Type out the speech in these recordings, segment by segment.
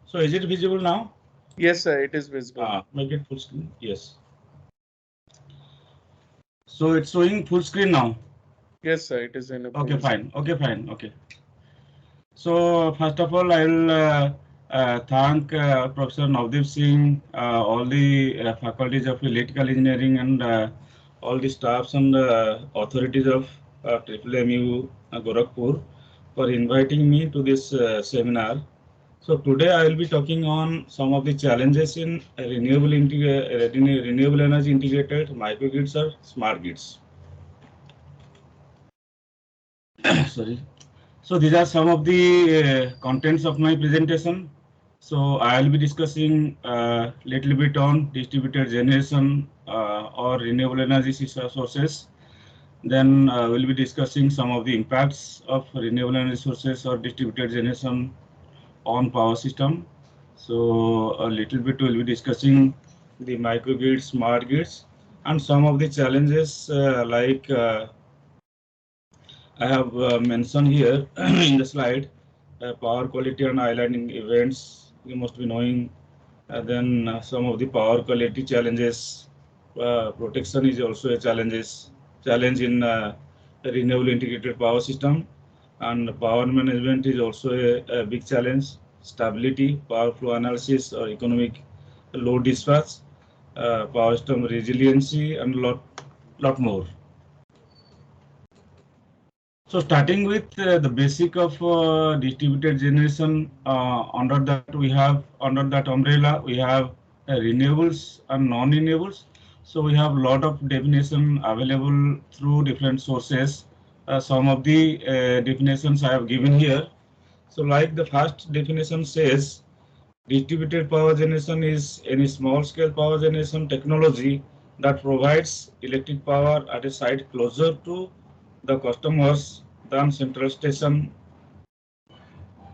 So is it visible now? Yes, sir, it is visible. Make it full screen. Yes. So it's showing full screen now. Yes, sir, it is in a Okay, fine. Okay, fine. Okay. So first of all, I will thank Professor Navdeep Singh, all the faculties of electrical engineering, and all the staffs and authorities of MMMU Gorakhpur for inviting me to this seminar. So today I will be talking on some of the challenges in renewable energy integrated microgrids or smart grids. Sorry. So these are some of the contents of my presentation. So I will be discussing little bit on distributed generation or renewable energy sources. Then we'll be discussing some of the impacts of renewable energy sources or distributed generation on power system. So a little bit we'll be discussing the microgrids, smart grids, and some of the challenges like I have mentioned here in the slide, power quality and islanding events. You must be knowing. Then some of the power quality challenges. Protection is also a challenge in a renewable integrated power system, and power management is also a big challenge. Stability, power flow analysis, or economic load dispatch, power system resiliency, and lot more. So starting with the basic of distributed generation, under that umbrella we have renewables and non-renewables. So we have a lot of definition available through different sources. Some of the definitions I have given here. So like the first definition says, distributed power generation is any small scale power generation technology that provides electric power at a site closer to the customers than central station.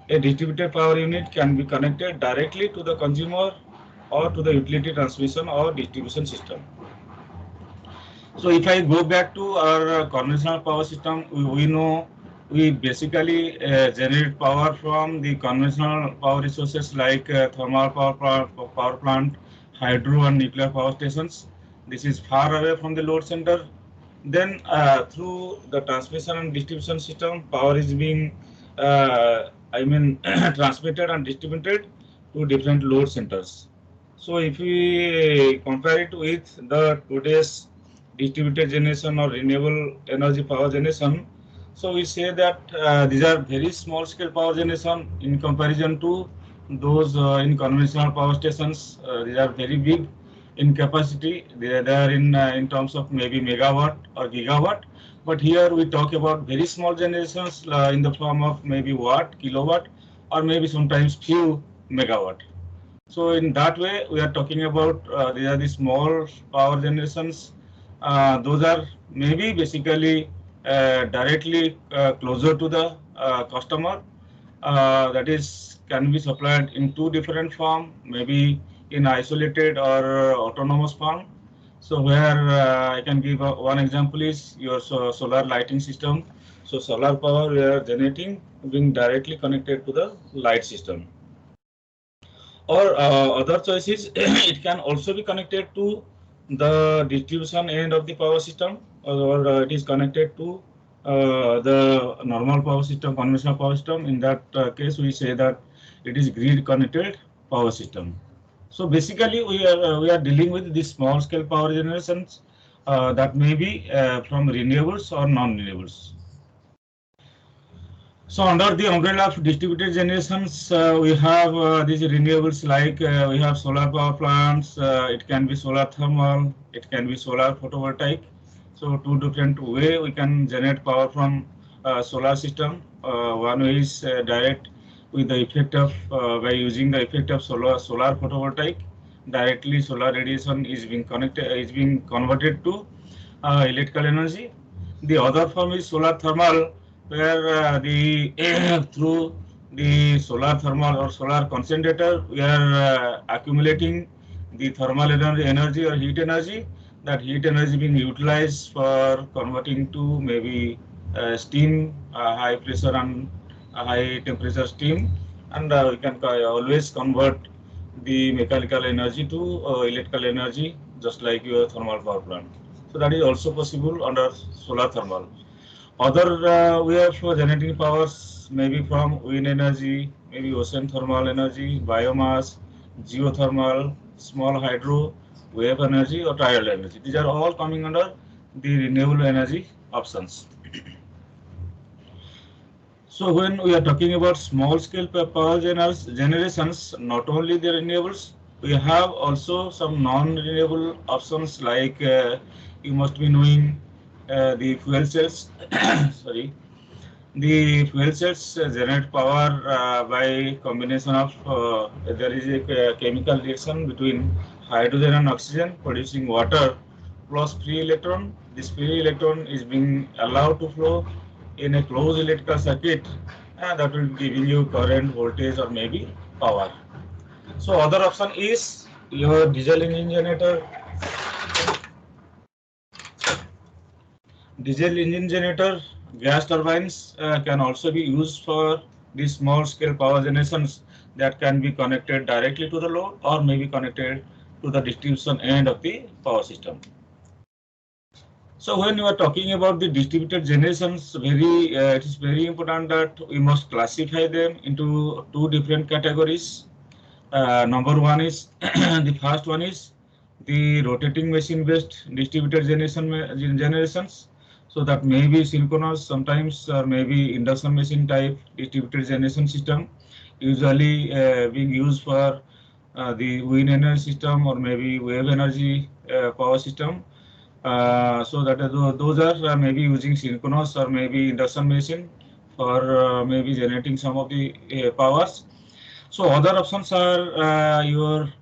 A distributed power unit can be connected directly to the consumer or to the utility transmission or distribution system. So if I go back to our conventional power system, we know we basically generate power from the conventional power resources like thermal power plant, hydro and nuclear power stations. This is far away from the load center. Then through the transmission and distribution system, power is being transmitted and distributed to different load centers. So if we compare it with the today's distributed generation or renewable energy power generation, so we say that these are very small scale power generation in comparison to those in conventional power stations. These are very big in capacity. They are in terms of maybe megawatt or gigawatt. But here we talk about very small generations in the form of maybe watt, kilowatt, or maybe sometimes few megawatt. So in that way, we are talking about these are the small power generations. Those are maybe basically directly closer to the customer. That is can be supplied in two different form, maybe in isolated or autonomous form. So where I can give one example is your solar lighting system. So solar power we are generating being directly connected to the light system. Or other choices, it can also be connected to the distribution end of the power system, or it is connected to the normal power system, conventional power system. In that case, we say that it is grid connected power system. So basically, we are dealing with these small scale power generations that may be from renewables or non-renewables. So under the umbrella of distributed generations, we have these renewables like we have solar power plants, it can be solar thermal, it can be solar photovoltaic. So two different way we can generate power from solar system. One way is direct with the effect of by using the effect of solar photovoltaic. Directly solar radiation is being converted to electrical energy. The other form is solar thermal, where the through the solar thermal or solar concentrator, we are accumulating the thermal energy or heat energy. That heat energy being utilized for converting to maybe steam, high pressure and high temperature steam, and we can always convert the mechanical energy to electrical energy, just like your thermal power plant. So that is also possible under solar thermal. Other we have generating powers maybe from wind energy, maybe ocean thermal energy, biomass, geothermal, small hydro, wave energy or tidal energy. These are all coming under the renewable energy options. So when we are talking about small scale power generations, not only the renewables, we have also some non-renewable options like you must be knowing the fuel cells. Sorry, the fuel cells generate power by combination of there is a chemical reaction between hydrogen and oxygen producing water plus free electron. This free electron is being allowed to flow in a closed electrical circuit, and that will be giving you current, voltage, or maybe power. So other option is your diesel engine generator. Diesel engine generator, gas turbines can also be used for these small scale power generations that can be connected directly to the load or maybe connected to the distribution end of the power system. So when you are talking about the distributed generations, it is very important that we must classify them into two different categories. Number one is the first one is the rotating machine based distributed generations. So that may be synchronous sometimes or maybe induction machine type distributed generation system, usually being used for the wind energy system or maybe wave energy power system. So that those are maybe using synchronous or maybe induction machine for maybe generating some of the powers. So other options are your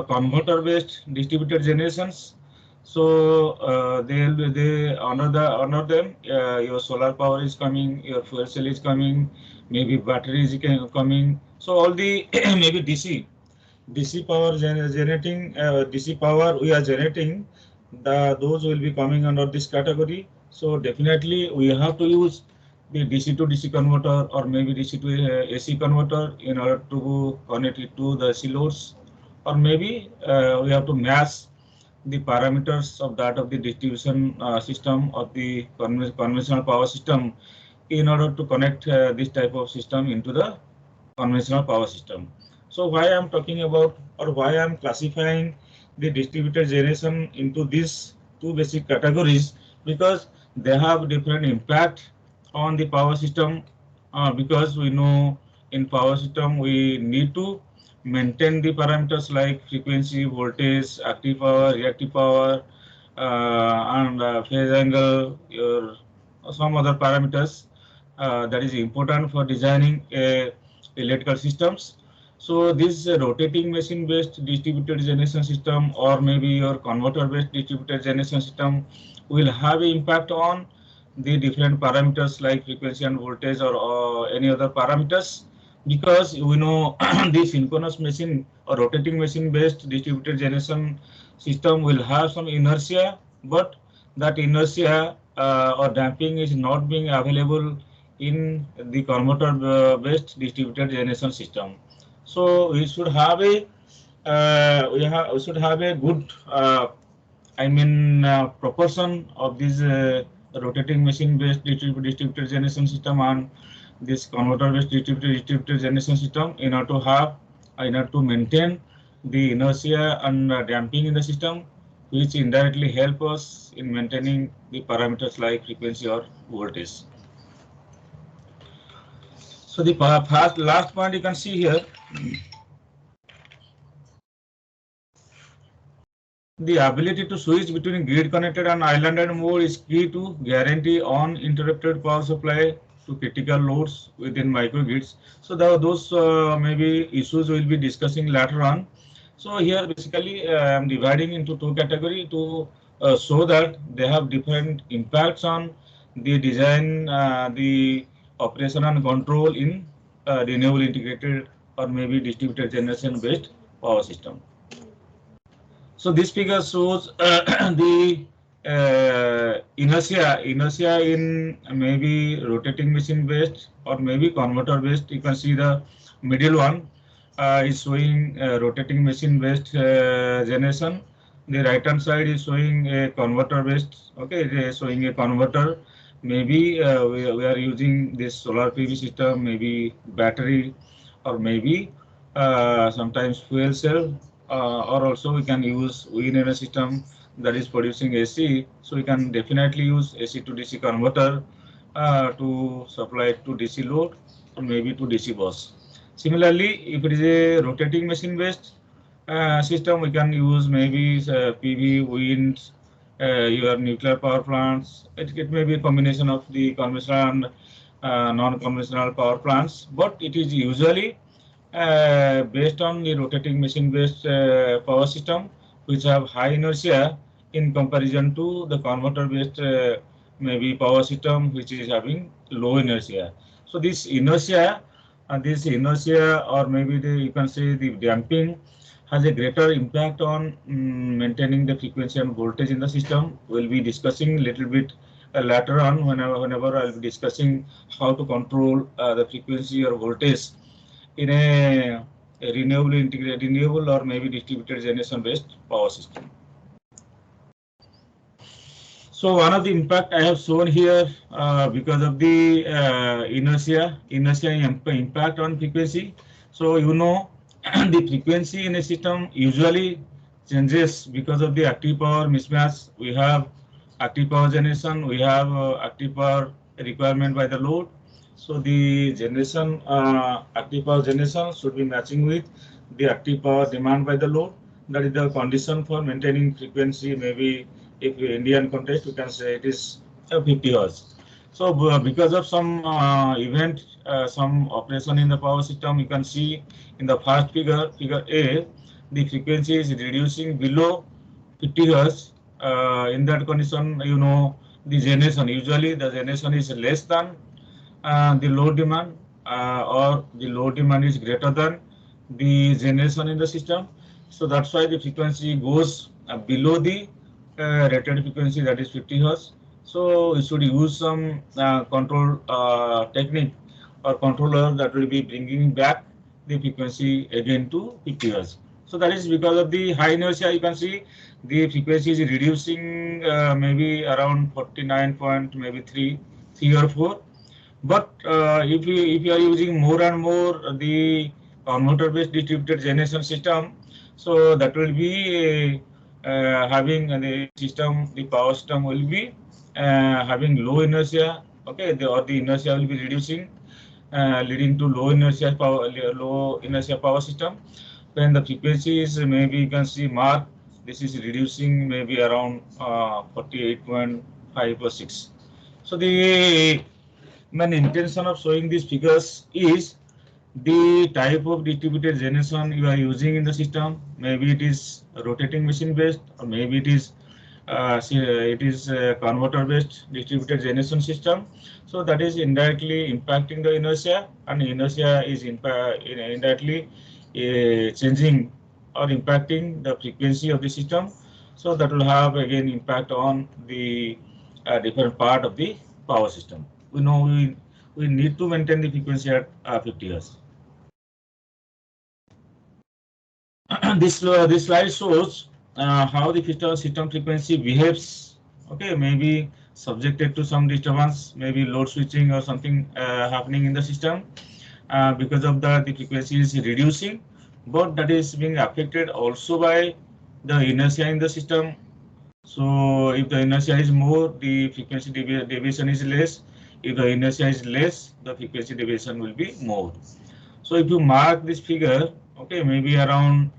converter based distributed generations. So they honor them. Your solar power is coming, your fuel cell is coming, maybe battery is coming. So all the maybe DC power generating DC power we are generating, those will be coming under this category. So definitely we have to use the DC to DC converter or maybe DC to AC converter in order to connect it to the AC loads, or maybe we have to match the parameters of that of the distribution system of the conventional power system in order to connect this type of system into the conventional power system. So why I'm talking about or why I'm classifying the distributed generation into these two basic categories, because they have different impact on the power system, because we know in power system we need to maintain the parameters like frequency, voltage, active power, reactive power, and phase angle, some other parameters that is important for designing a electrical systems. So this rotating machine based distributed generation system or maybe your converter based distributed generation system will have an impact on the different parameters like frequency and voltage or any other parameters, because we know the synchronous machine or rotating machine based distributed generation system will have some inertia, but that inertia or damping is not being available in the converter based distributed generation system. So we should have a we should have a good proportion of this rotating machine based distributed generation system and this converter based distributed generation system in order to have in order to maintain the inertia and damping in the system, which indirectly help us in maintaining the parameters like frequency or voltage. So the last point you can see here, the ability to switch between grid connected and islanded mode is key to guarantee uninterrupted power supply to critical loads within microgrids. So those maybe issues we'll be discussing later on. So here basically I'm dividing into two categories to show that they have different impacts on the design, the operation and control in renewable integrated or maybe distributed generation based power system. So this figure shows the inertia in maybe rotating machine based or maybe converter based. You can see the middle one is showing rotating machine based generation. The right hand side is showing a converter based. Okay, it is showing a converter. Maybe we are using this solar PV system, maybe battery, or maybe sometimes fuel cell, or also we can use wind energy system that is producing AC. So we can definitely use AC to DC converter to supply to DC load or maybe to DC bus. Similarly, if it is a rotating machine based system, we can use maybe PV, wind, your nuclear power plants. It may be a combination of the conventional and non-conventional power plants, but it is usually based on the rotating machine based power system which have high inertia in comparison to the converter based maybe power system which is having low inertia. So this inertia or maybe you can say the damping has a greater impact on maintaining the frequency and voltage in the system. We'll be discussing a little bit later on whenever I'll be discussing how to control the frequency or voltage in a renewable integrated renewable or maybe distributed generation based power system. So one of the impact I have shown here because of the inertia impact on frequency. So you know the frequency in a system usually changes because of the active power mismatch. We have active power generation, we have active power requirement by the load. So the generation active power generation should be matching with the active power demand by the load. That is the condition for maintaining frequency. Maybe if Indian context, we can say it is 50 Hz. So because of some event, some operation in the power system, you can see in the first figure A, the frequency is reducing below 50 Hz. In that condition, you know, the generation, usually the generation is less than the load demand or the load demand is greater than the generation in the system. So that's why the frequency goes below the rated frequency, that is 50 Hz. So we should use some control technique or controller that will be bringing back the frequency again to 50 Hz. So that is because of the high inertia. You can see the frequency is reducing maybe around 49 point maybe 3 or 4. But if you are using more and more the converter based distributed generation system, so that will be having the power system will be having low inertia. Okay, or the inertia will be reducing, leading to low inertia power system. Then the frequency is maybe you can see mark. This is reducing maybe around 48.5 or 6. So the main intention of showing these figures is the type of distributed generation you are using in the system. Maybe it is rotating machine based, or maybe it is converter based distributed generation system. So that is indirectly impacting the inertia, and inertia is indirectly changing or impacting the frequency of the system. So that will have again impact on the different part of the power system. We know we need to maintain the frequency at 50 Hz. This slide shows how the system frequency behaves. Okay, maybe subjected to some disturbance, maybe load switching or something happening in the system. Because of that, the frequency is reducing, but that is being affected also by the inertia in the system. So if the inertia is more, the frequency deviation is less. If the inertia is less, the frequency deviation will be more. So if you mark this figure, okay, maybe around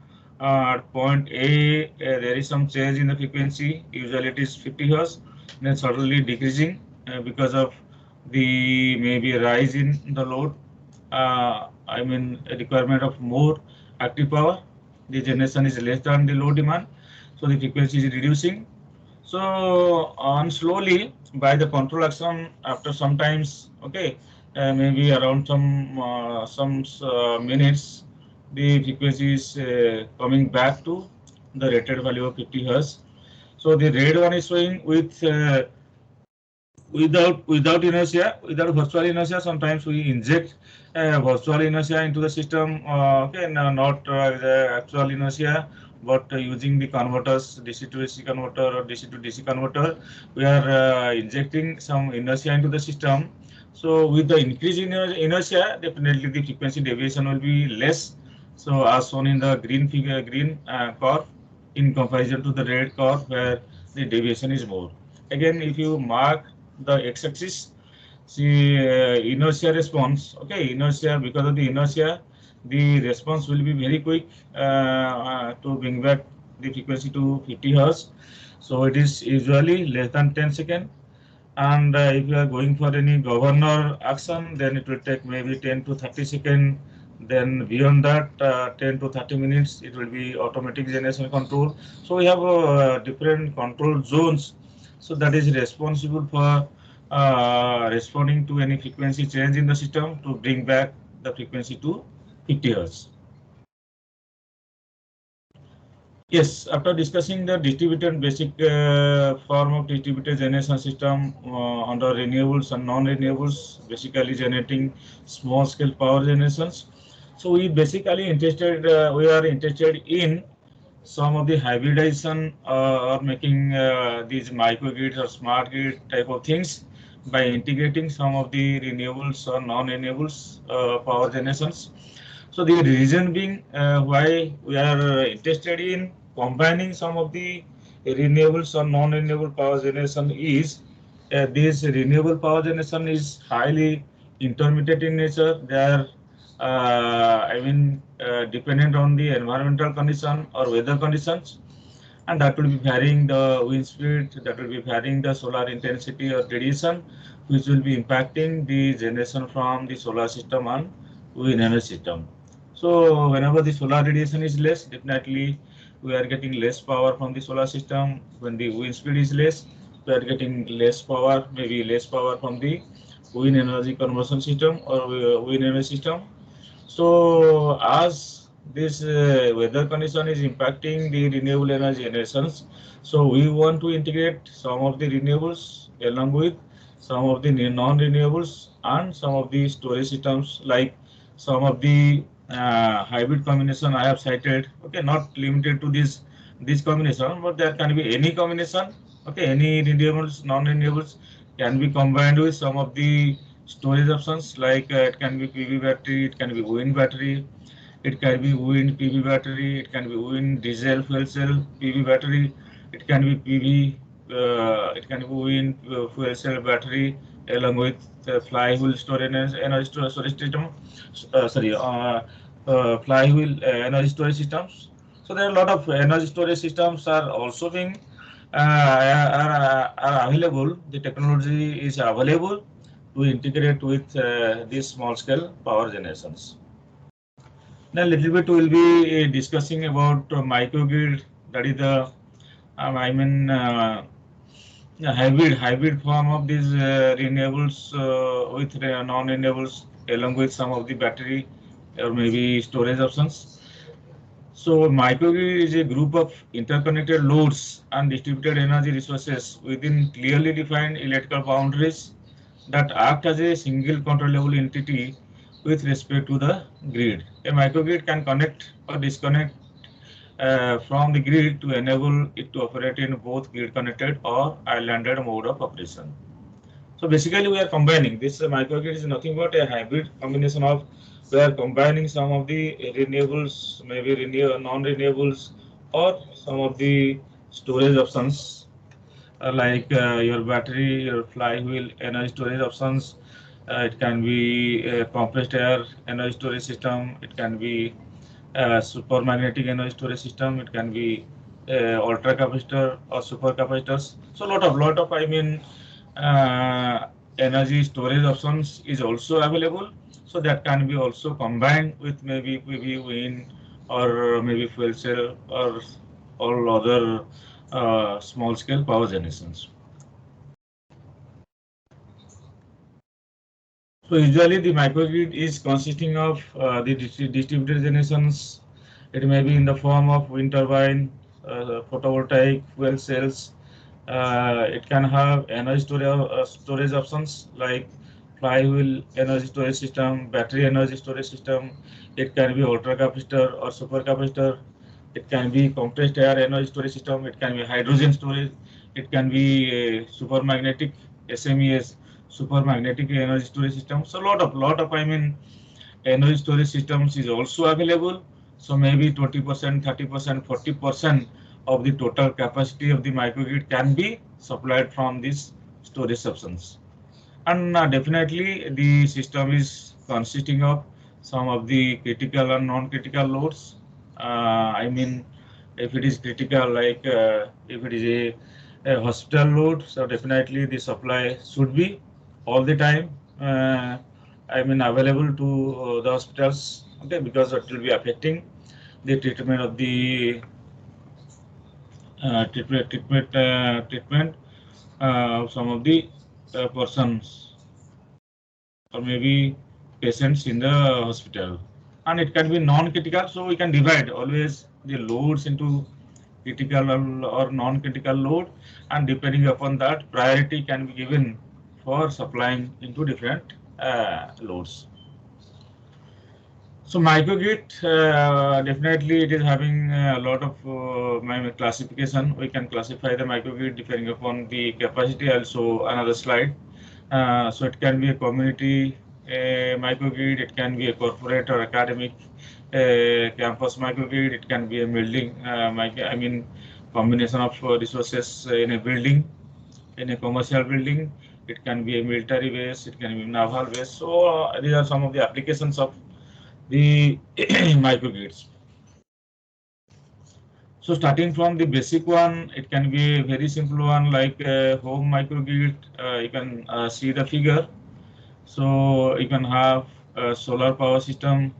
point A, there is some change in the frequency. Usually it is 50 Hz, then suddenly decreasing because of the maybe rise in the load, I mean a requirement of more active power, the generation is less than the load demand, so the frequency is reducing. So on slowly by the control action after sometimes, okay, maybe around some minutes, the frequency is coming back to the rated value of 50 hertz. So the red one is showing with without inertia, without virtual inertia. Sometimes we inject virtual inertia into the system, okay, no, not the actual inertia, but using the converters, DC to AC converter or DC to DC converter, we are injecting some inertia into the system. So with the increase in inertia, definitely the frequency deviation will be less. So as shown in the green figure, green curve, in comparison to the red curve where the deviation is more. Again, if you mark the x-axis, see inertia response. Okay, inertia, because of the inertia, the response will be very quick to bring back the frequency to 50 hertz. So it is usually less than 10 seconds. And if you are going for any governor action, then it will take maybe 10 to 30 seconds. Then beyond that, 10 to 30 minutes, it will be automatic generation control. So we have different control zones. So that is responsible for responding to any frequency change in the system to bring back the frequency to 50 hertz. Yes, after discussing the distributed basic form of distributed generation system under renewables and non-renewables, basically generating small scale power generations. So we basically we are interested in some of the hybridization or making these microgrids or smart grid type of things by integrating some of the renewables or non-renewables power generations. So the reason being why we are interested in combining some of the renewables or non-renewable power generation is this renewable power generation is highly intermittent in nature. They are, dependent on the environmental condition or weather conditions, and that will be varying the wind speed, that will be varying the solar intensity or radiation, which will be impacting the generation from the solar system and wind energy system. So whenever the solar radiation is less, definitely we are getting less power from the solar system. When the wind speed is less, we are getting less power, maybe less power from the wind energy conversion system or wind energy system. So as this weather condition is impacting the renewable energy generations, so we want to integrate some of the renewables along with some of the non-renewables and some of the storage systems, like some of the hybrid combination I have cited. Okay, not limited to this combination, but there can be any combination. Okay, any renewables, non-renewables can be combined with some of the storage options, like it can be PV battery, it can be wind battery, it can be wind PV battery, it can be wind diesel fuel cell PV battery, it can be it can be wind fuel cell battery along with flywheel storage system. Sorry, flywheel energy storage systems. So there are a lot of energy storage systems are also being are available. The technology is available to integrate with these small scale power generations. Now, a little bit we will be discussing about microgrid. That is the hybrid form of these renewables with non-renewables along with some of the battery or maybe storage options. So microgrid is a group of interconnected loads and distributed energy resources within clearly defined electrical boundaries that act as a single controllable entity with respect to the grid. A microgrid can connect or disconnect from the grid to enable it to operate in both grid connected or islanded mode of operation. So basically we are combining this microgrid is nothing but a hybrid combination of we are combining some of the renewables, maybe non-renewables, or some of the storage options like your battery, your flywheel energy storage options. It can be a compressed air energy storage system. It can be super magnetic energy storage system. It can be ultra capacitor or super capacitors. So lot of I mean energy storage options is also available. So that can be also combined with maybe wind or maybe fuel cell or all other small scale power generations. So usually the microgrid is consisting of the distributed generations. It may be in the form of wind turbine, photovoltaic, fuel cells. It can have energy storage options like flywheel energy storage system, battery energy storage system. It can be ultra capacitor or super capacitor. It can be compressed air energy storage system. It can be hydrogen storage. It can be a super magnetic SMES, super magnetic energy storage system. So lot of energy storage systems is also available. So maybe 20%, 30%, 40% of the total capacity of the microgrid can be supplied from these storage options. And definitely the system is consisting of some of the critical and non-critical loads. I mean, if it is critical, like if it is a hospital load, so definitely the supply should be all the time. Available to the hospitals, okay, because it will be affecting the treatment of the treatment some of the persons or maybe patients in the hospital. And it can be non-critical, so we can divide always the loads into critical or non-critical load, and depending upon that, priority can be given for supplying into different loads. So microgrid, definitely it is having a lot of classification. We can classify the microgrid depending upon the capacity. Also another slide. So it can be a community microgrid, it can be a corporate or academic campus microgrid, it can be a building, combination of resources in a building, in a commercial building. It can be a military base, it can be naval base. So these are some of the applications of the microgrids. So starting from the basic one, it can be a very simple one like a home microgrid. You can see the figure. So you can have a solar power system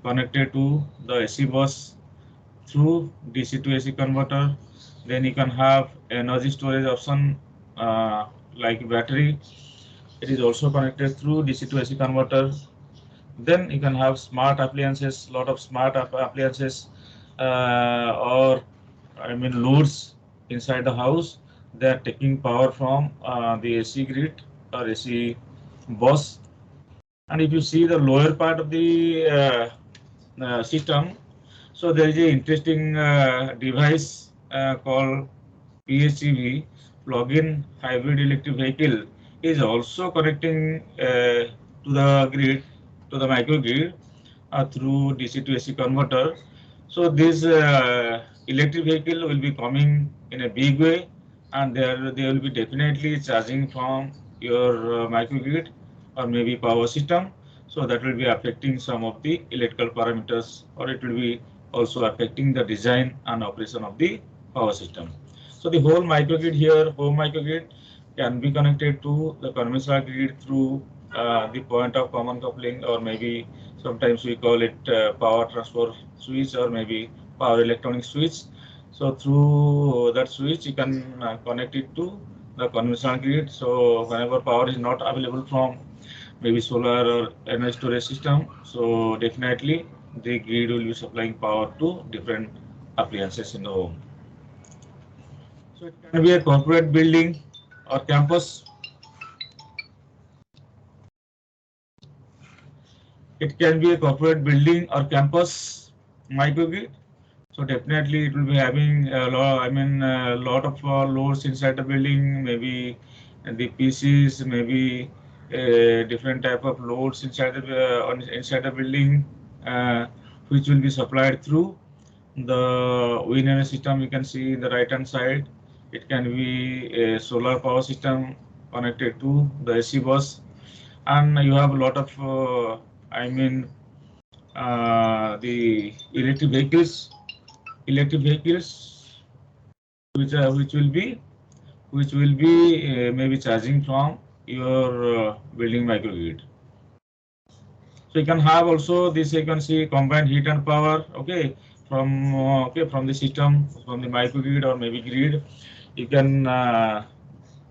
connected to the AC bus through DC to AC converter. Then you can have energy storage option like battery. It is also connected through DC to AC converter. Then you can have smart appliances, lot of smart appliances or loads inside the house. They are taking power from the AC grid or AC bus. And if you see the lower part of the system, so there is a interesting device called PHEV, plug-in hybrid electric vehicle, is also connecting to the grid, to the microgrid through DC to AC converter. So this electric vehicle will be coming in a big way, and they will be definitely charging from your microgrid or maybe power system. So that will be affecting some of the electrical parameters, or it will be also affecting the design and operation of the power system. So the whole microgrid here, home microgrid, can be connected to the conventional grid through the point of common coupling, or maybe sometimes we call it power transfer switch or maybe power electronic switch. So through that switch, you can connect it to the conventional grid. So whenever power is not available from maybe solar or energy storage system, so definitely the grid will be supplying power to different appliances in the home. So it can be a corporate building or campus. It can be a corporate building or campus microgrid. So definitely it will be having a lot of loads inside the building, maybe the PCs, maybe different type of loads inside the building, which will be supplied through the wind energy system. You can see in the right hand side. It can be a solar power system connected to the AC bus, and you have a lot of the electric vehicles which will be maybe charging from your building microgrid. So you can have also this, you can see combined heat and power, okay, from the system, from the microgrid or maybe grid. You can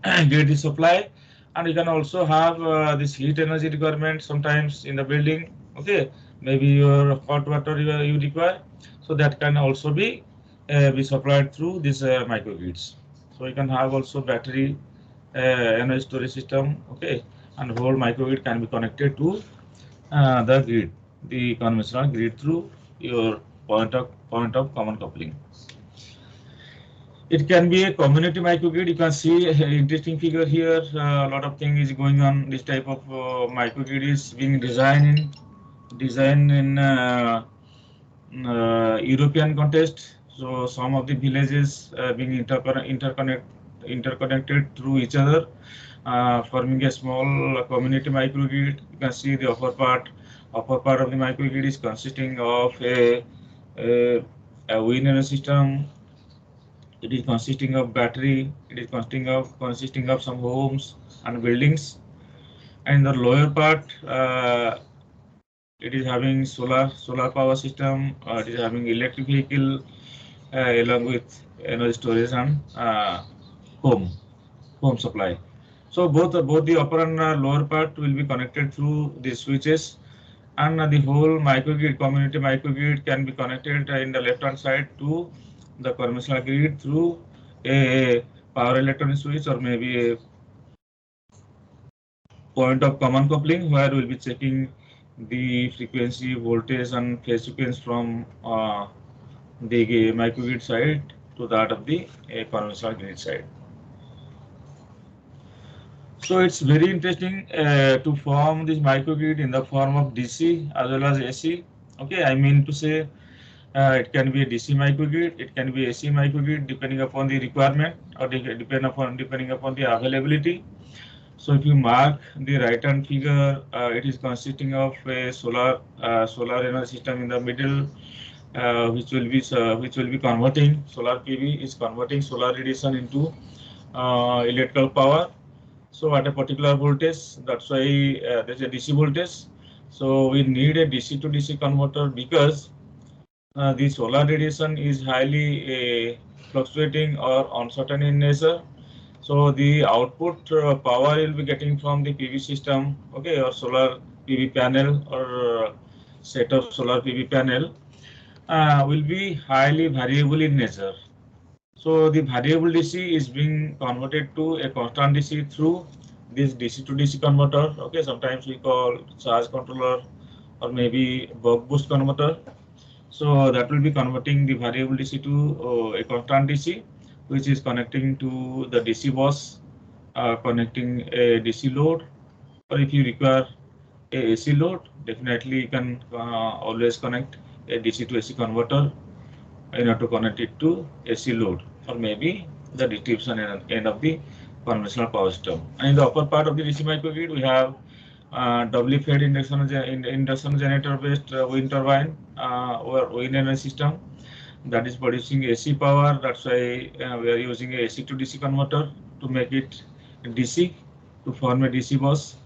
get the supply, and you can also have this heat energy requirement sometimes in the building, okay, maybe your hot water you require, so that can also be supplied through these microgrids. So you can have also battery energy storage system, okay, and whole microgrid can be connected to the grid, the conventional grid, through your point of common coupling. It can be a community microgrid. You can see an interesting figure here. A lot of things is going on. This type of microgrid is being designed in European context. So some of the villages being interconnected through each other, forming a small community microgrid. You can see the upper part of the microgrid is consisting of a wind energy system. It is consisting of battery. It is consisting of some homes and buildings. And the lower part, it is having solar power system. It is having electric vehicle along with energy storage and home supply. So both the upper and lower part will be connected through these switches, and the whole microgrid, community microgrid, can be connected in the left hand side to the conventional grid through a power electronic switch or maybe a point of common coupling, where we'll be checking the frequency, voltage and phase sequence from the microgrid side to that of the conventional grid side. So it's very interesting to form this microgrid in the form of DC as well as AC. Okay, I mean to say it can be a DC microgrid, it can be AC microgrid, depending upon the requirement or depending upon the availability. So if you mark the right hand figure, it is consisting of a solar energy system in the middle, which will be converting solar PV is converting solar radiation into electrical power. So at a particular voltage, that's why there's a DC voltage. So we need a DC to DC converter, because the solar radiation is highly fluctuating or uncertain in nature. So the output power you'll be getting from the PV system, okay, or solar PV panel or set of solar PV panel will be highly variable in nature. So the variable DC is being converted to a constant DC through this DC to DC converter. Okay, sometimes we call charge controller or maybe buck boost converter. So that will be converting the variable DC to a constant DC, which is connecting to the DC bus, connecting a DC load, or if you require a AC load, definitely you can always connect a DC to AC converter in order to connect it to AC load, or maybe the distribution end of the conventional power system. And in the upper part of the DC microgrid, we have doubly fed induction generator based wind turbine or wind energy system that is producing AC power. That's why we are using a AC to DC converter to make it DC, to form a DC bus.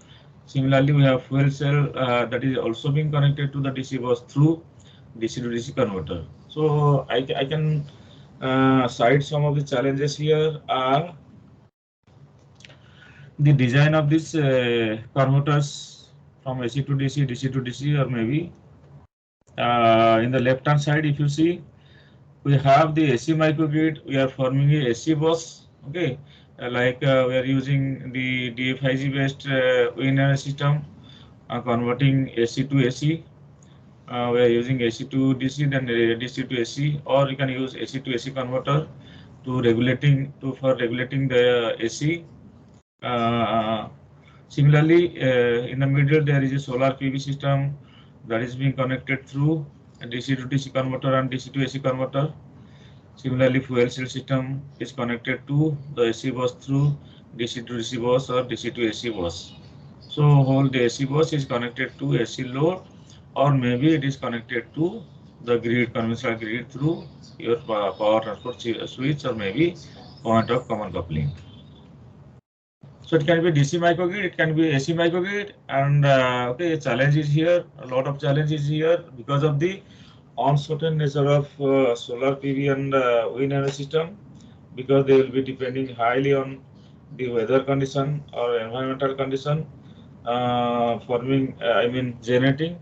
Similarly, we have fuel cell that is also being connected to the DC bus through DC to DC converter. So I can cite some of the challenges here are the design of these converters from AC to DC, DC to DC, or maybe in the left hand side, if you see, we have the AC microgrid. We are forming a AC bus. Okay, we are using the DFIG based wind energy system, converting AC to AC. We are using AC to DC, then DC to AC, or you can use AC to AC converter for regulating the AC. Similarly, in the middle there is a solar PV system that is being connected through a DC to DC converter and DC to AC converter. Similarly, fuel cell system is connected to the AC bus through DC to DC bus or DC to AC bus. So whole the AC bus is connected to AC load, or maybe it is connected to the grid, conventional grid, through your power transport switch or maybe point of common coupling. So it can be DC microgrid, it can be AC microgrid, and okay, challenge is here. A lot of challenge is here because of the uncertain nature of solar PV and wind energy system, because they will be depending highly on the weather condition or environmental condition, forming, I mean, generating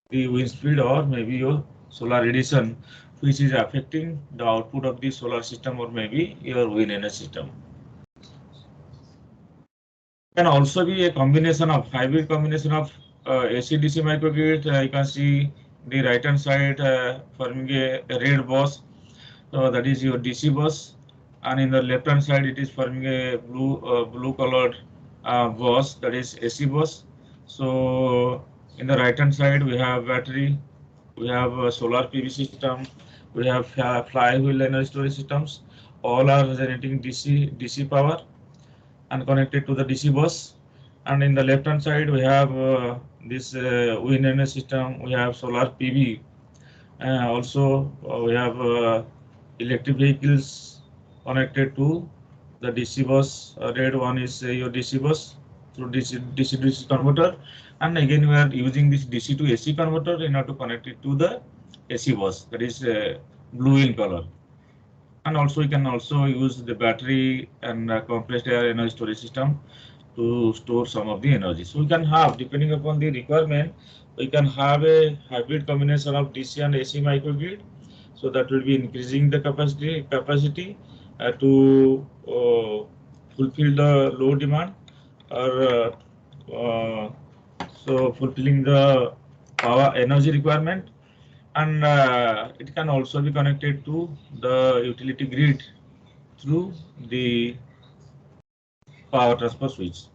the wind speed or maybe your solar radiation, which is affecting the output of the solar system or maybe your wind energy system. Can also be a combination of hybrid combination of AC/DC microgrid. You can see the right hand side forming a red bus, so that is your DC bus, and in the left hand side it is forming a blue colored bus, that is AC bus. So in the right hand side we have battery, we have a solar PV system, we have flywheel energy storage systems. All are generating DC power and connected to the DC bus. And in the left hand side we have this wind energy system, we have solar PV. Also we have electric vehicles connected to the DC bus. Red one is your DC bus through DC converter, and again we are using this DC to AC converter in order to connect it to the AC bus, that is blue in color. And also you can also use the battery and compressed air energy storage system to store some of the energy. So we can have, depending upon the requirement, we can have a hybrid combination of DC and AC microgrid. So that will be increasing the capacity to fulfill the load demand, or so fulfilling the power energy requirement. And it can also be connected to the utility grid through the power transfer switch.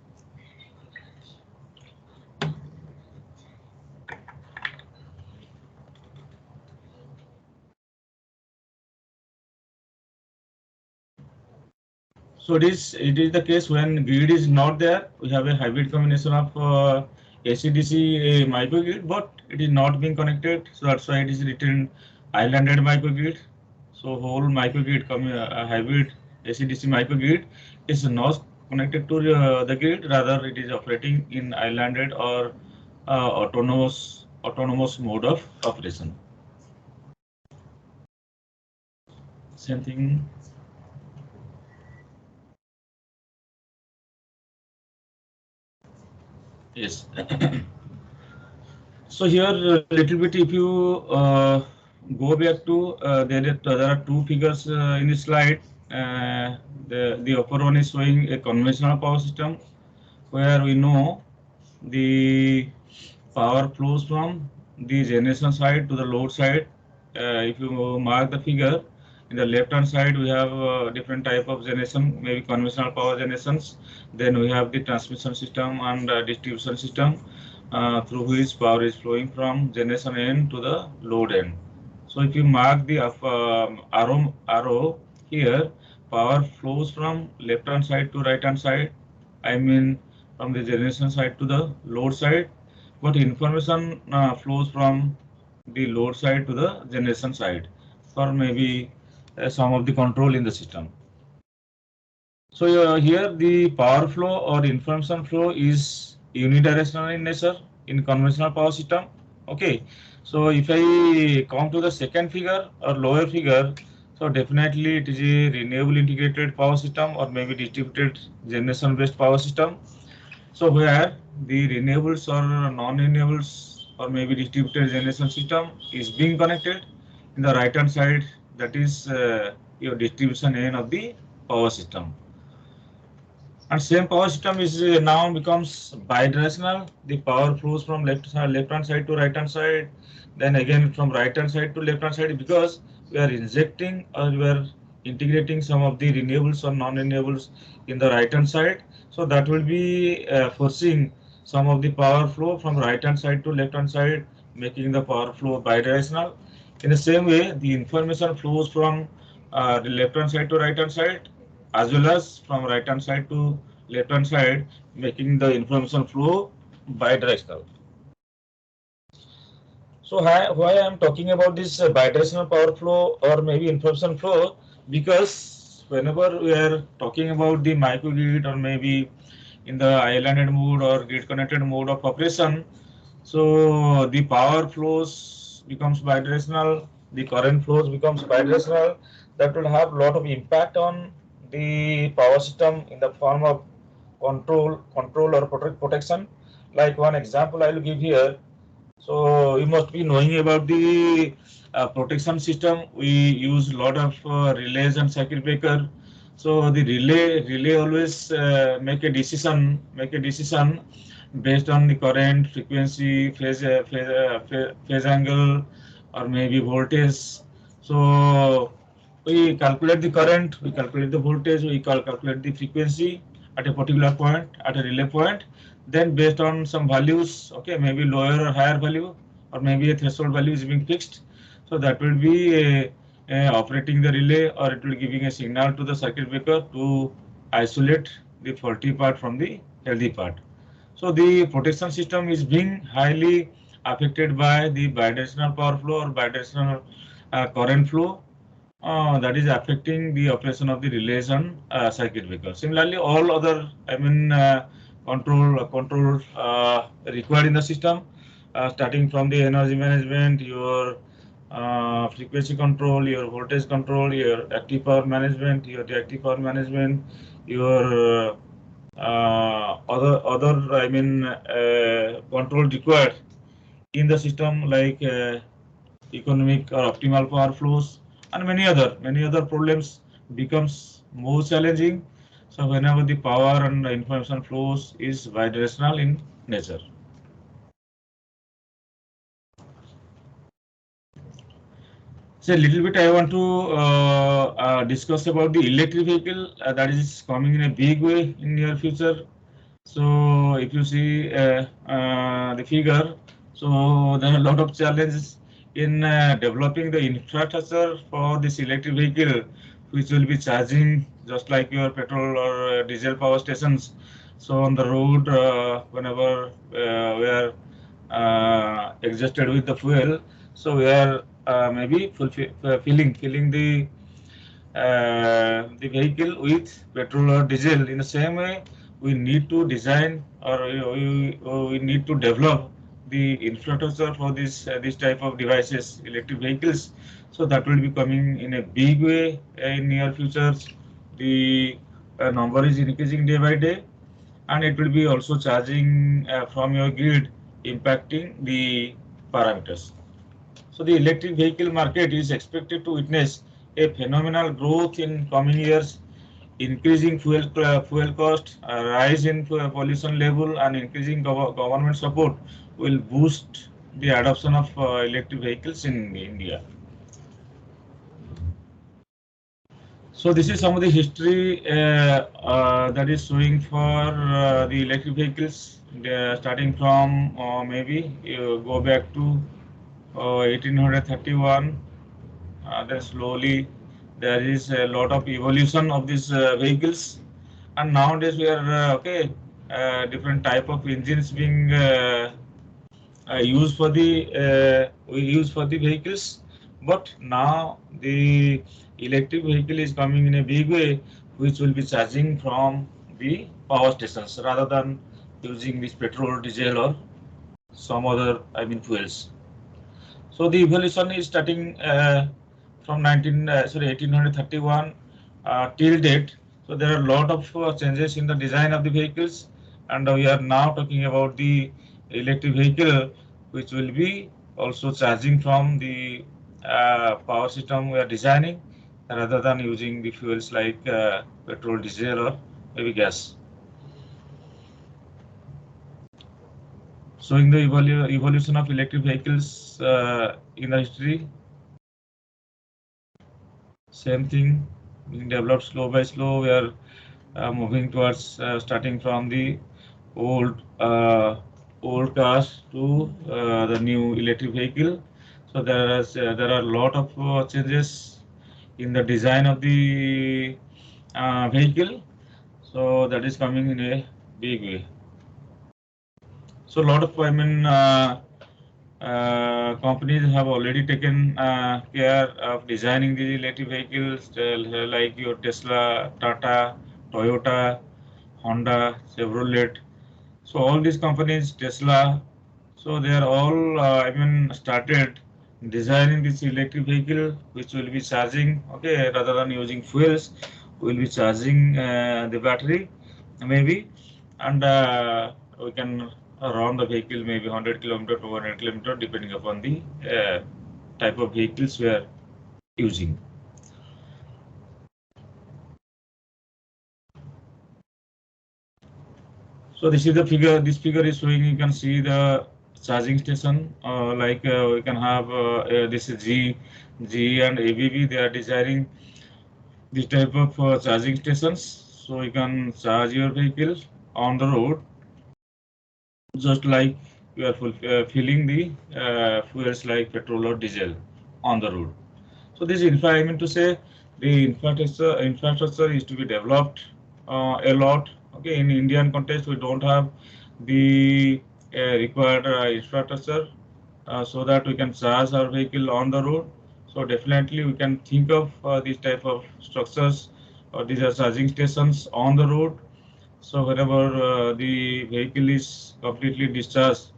So it is the case when grid is not there. We have a hybrid combination of AC/DC microgrid, but it is not being connected. So that's why it is written islanded microgrid. So whole microgrid hybrid AC/DC microgrid is not connected to the grid. Rather, it is operating in islanded or autonomous mode of operation. Same thing. Yes. So here a little bit, if you go back to there are two figures in this slide. The upper one is showing a conventional power system where we know the power flows from the generation side to the load side. If you mark the figure, in the left hand side we have different type of generation, maybe conventional power generations. Then we have the transmission system and distribution system, through which power is flowing from generation end to the load end. So if you mark the arrow here, power flows from left hand side to right hand side. I mean from the generation side to the load side, but information flows from the load side to the generation side for maybe some of the control in the system. So here the power flow or information flow is unidirectional in nature in conventional power system. Okay, so if I come to the second figure or lower figure, so definitely it is a renewable integrated power system or maybe distributed generation based power system. So where the renewables or non-renewables or maybe distributed generation system is being connected in the right hand side, that is your distribution end of the power system. And same power system is now becomes bidirectional. The power flows from left hand side to right hand side, then again from right hand side to left hand side, because we are injecting or we are integrating some of the renewables or non-renewables in the right hand side. So that will be forcing some of the power flow from right hand side to left hand side, making the power flow bidirectional. In the same way, the information flows from the left hand side to right hand side, as well as from right hand side to left hand side, making the information flow bidirectional. So why I am talking about this bidirectional power flow or maybe information flow, because whenever we are talking about the microgrid or maybe in the islanded mode or grid connected mode of operation. So the power flows becomes bidirectional, the current flows becomes bidirectional. That will have a lot of impact on the power system in the form of control or protection. Like one example I will give here. So you must be knowing about the protection system. We use a lot of relays and circuit breaker. So the relay always make a decision based on the current, frequency, phase angle, or maybe voltage. So we calculate the current, we calculate the voltage, we calculate the frequency at a particular point, at a relay point. Then based on some values, okay, maybe lower or higher value, or maybe a threshold value is being fixed. So that will be operating the relay, or it will giving a signal to the circuit breaker to isolate the faulty part from the healthy part. So the protection system is being highly affected by the bidirectional power flow or bidirectional current flow that is affecting the operation of the relays and circuit breaker. Similarly, all other control required in the system, starting from the energy management, your frequency control, your voltage control, your active power management, your reactive power management, your other control required in the system, like economic or optimal power flows, and many other problems becomes more challenging. So whenever the power and the information flows is bidirectional in nature. So a little bit I want to discuss about the electric vehicle that is coming in a big way in near future. So if you see the figure, so there are a lot of challenges in developing the infrastructure for this electric vehicle, which will be charging just like your petrol or diesel power stations. So on the road, whenever we are exhausted with the fuel, so we are maybe filling the vehicle with petrol or diesel. In the same way, we need to design, or we need to develop the infrastructure for this type of devices, electric vehicles. So that will be coming in a big way in near future. The number is increasing day by day, and it will be also charging from your grid, impacting the parameters. So the electric vehicle market is expected to witness a phenomenal growth in coming years. Increasing fuel cost, a rise in pollution level, and increasing government support will boost the adoption of electric vehicles in India. So this is some of the history that is showing for the electric vehicles, starting from maybe you go back to 1831. Then slowly there is a lot of evolution of these vehicles, and nowadays we are different type of engines being used for the vehicles. But now the electric vehicle is coming in a big way, which will be charging from the power stations rather than using this petrol, diesel, or some other fuels. So the evolution is starting from 1831 till date. So there are a lot of changes in the design of the vehicles, and we are now talking about the electric vehicle, which will be also charging from the power system we are designing, rather than using the fuels like petrol, diesel, or maybe gas. Showing the evolution of electric vehicles in the history. Same thing being developed slow by slow. We are moving towards starting from the old cars to the new electric vehicle. So there are a lot of changes in the design of the vehicle. So that is coming in a big way. So a lot of companies have already taken care of designing the electric vehicles, like your Tesla, Tata, Toyota, Honda, Chevrolet. So all these companies, Tesla, so they are all, started designing this electric vehicle which will be charging, okay, rather than using fuels, will be charging the battery maybe, and we can run the vehicle maybe 100 kilometer to 100 kilometer depending upon the type of vehicles we are using. So this is the figure. This figure is showing. You can see the charging station. We can have this is G and ABB. They are designing this type of charging stations. So you can charge your vehicle on the road, just like you are filling the fuels like petrol or diesel on the road. So this I mean to say the infrastructure is to be developed a lot. Okay, in Indian context, we don't have the required infrastructure so that we can charge our vehicle on the road. So definitely we can think of these type of structures or these are charging stations on the road. So whenever the vehicle is completely discharged,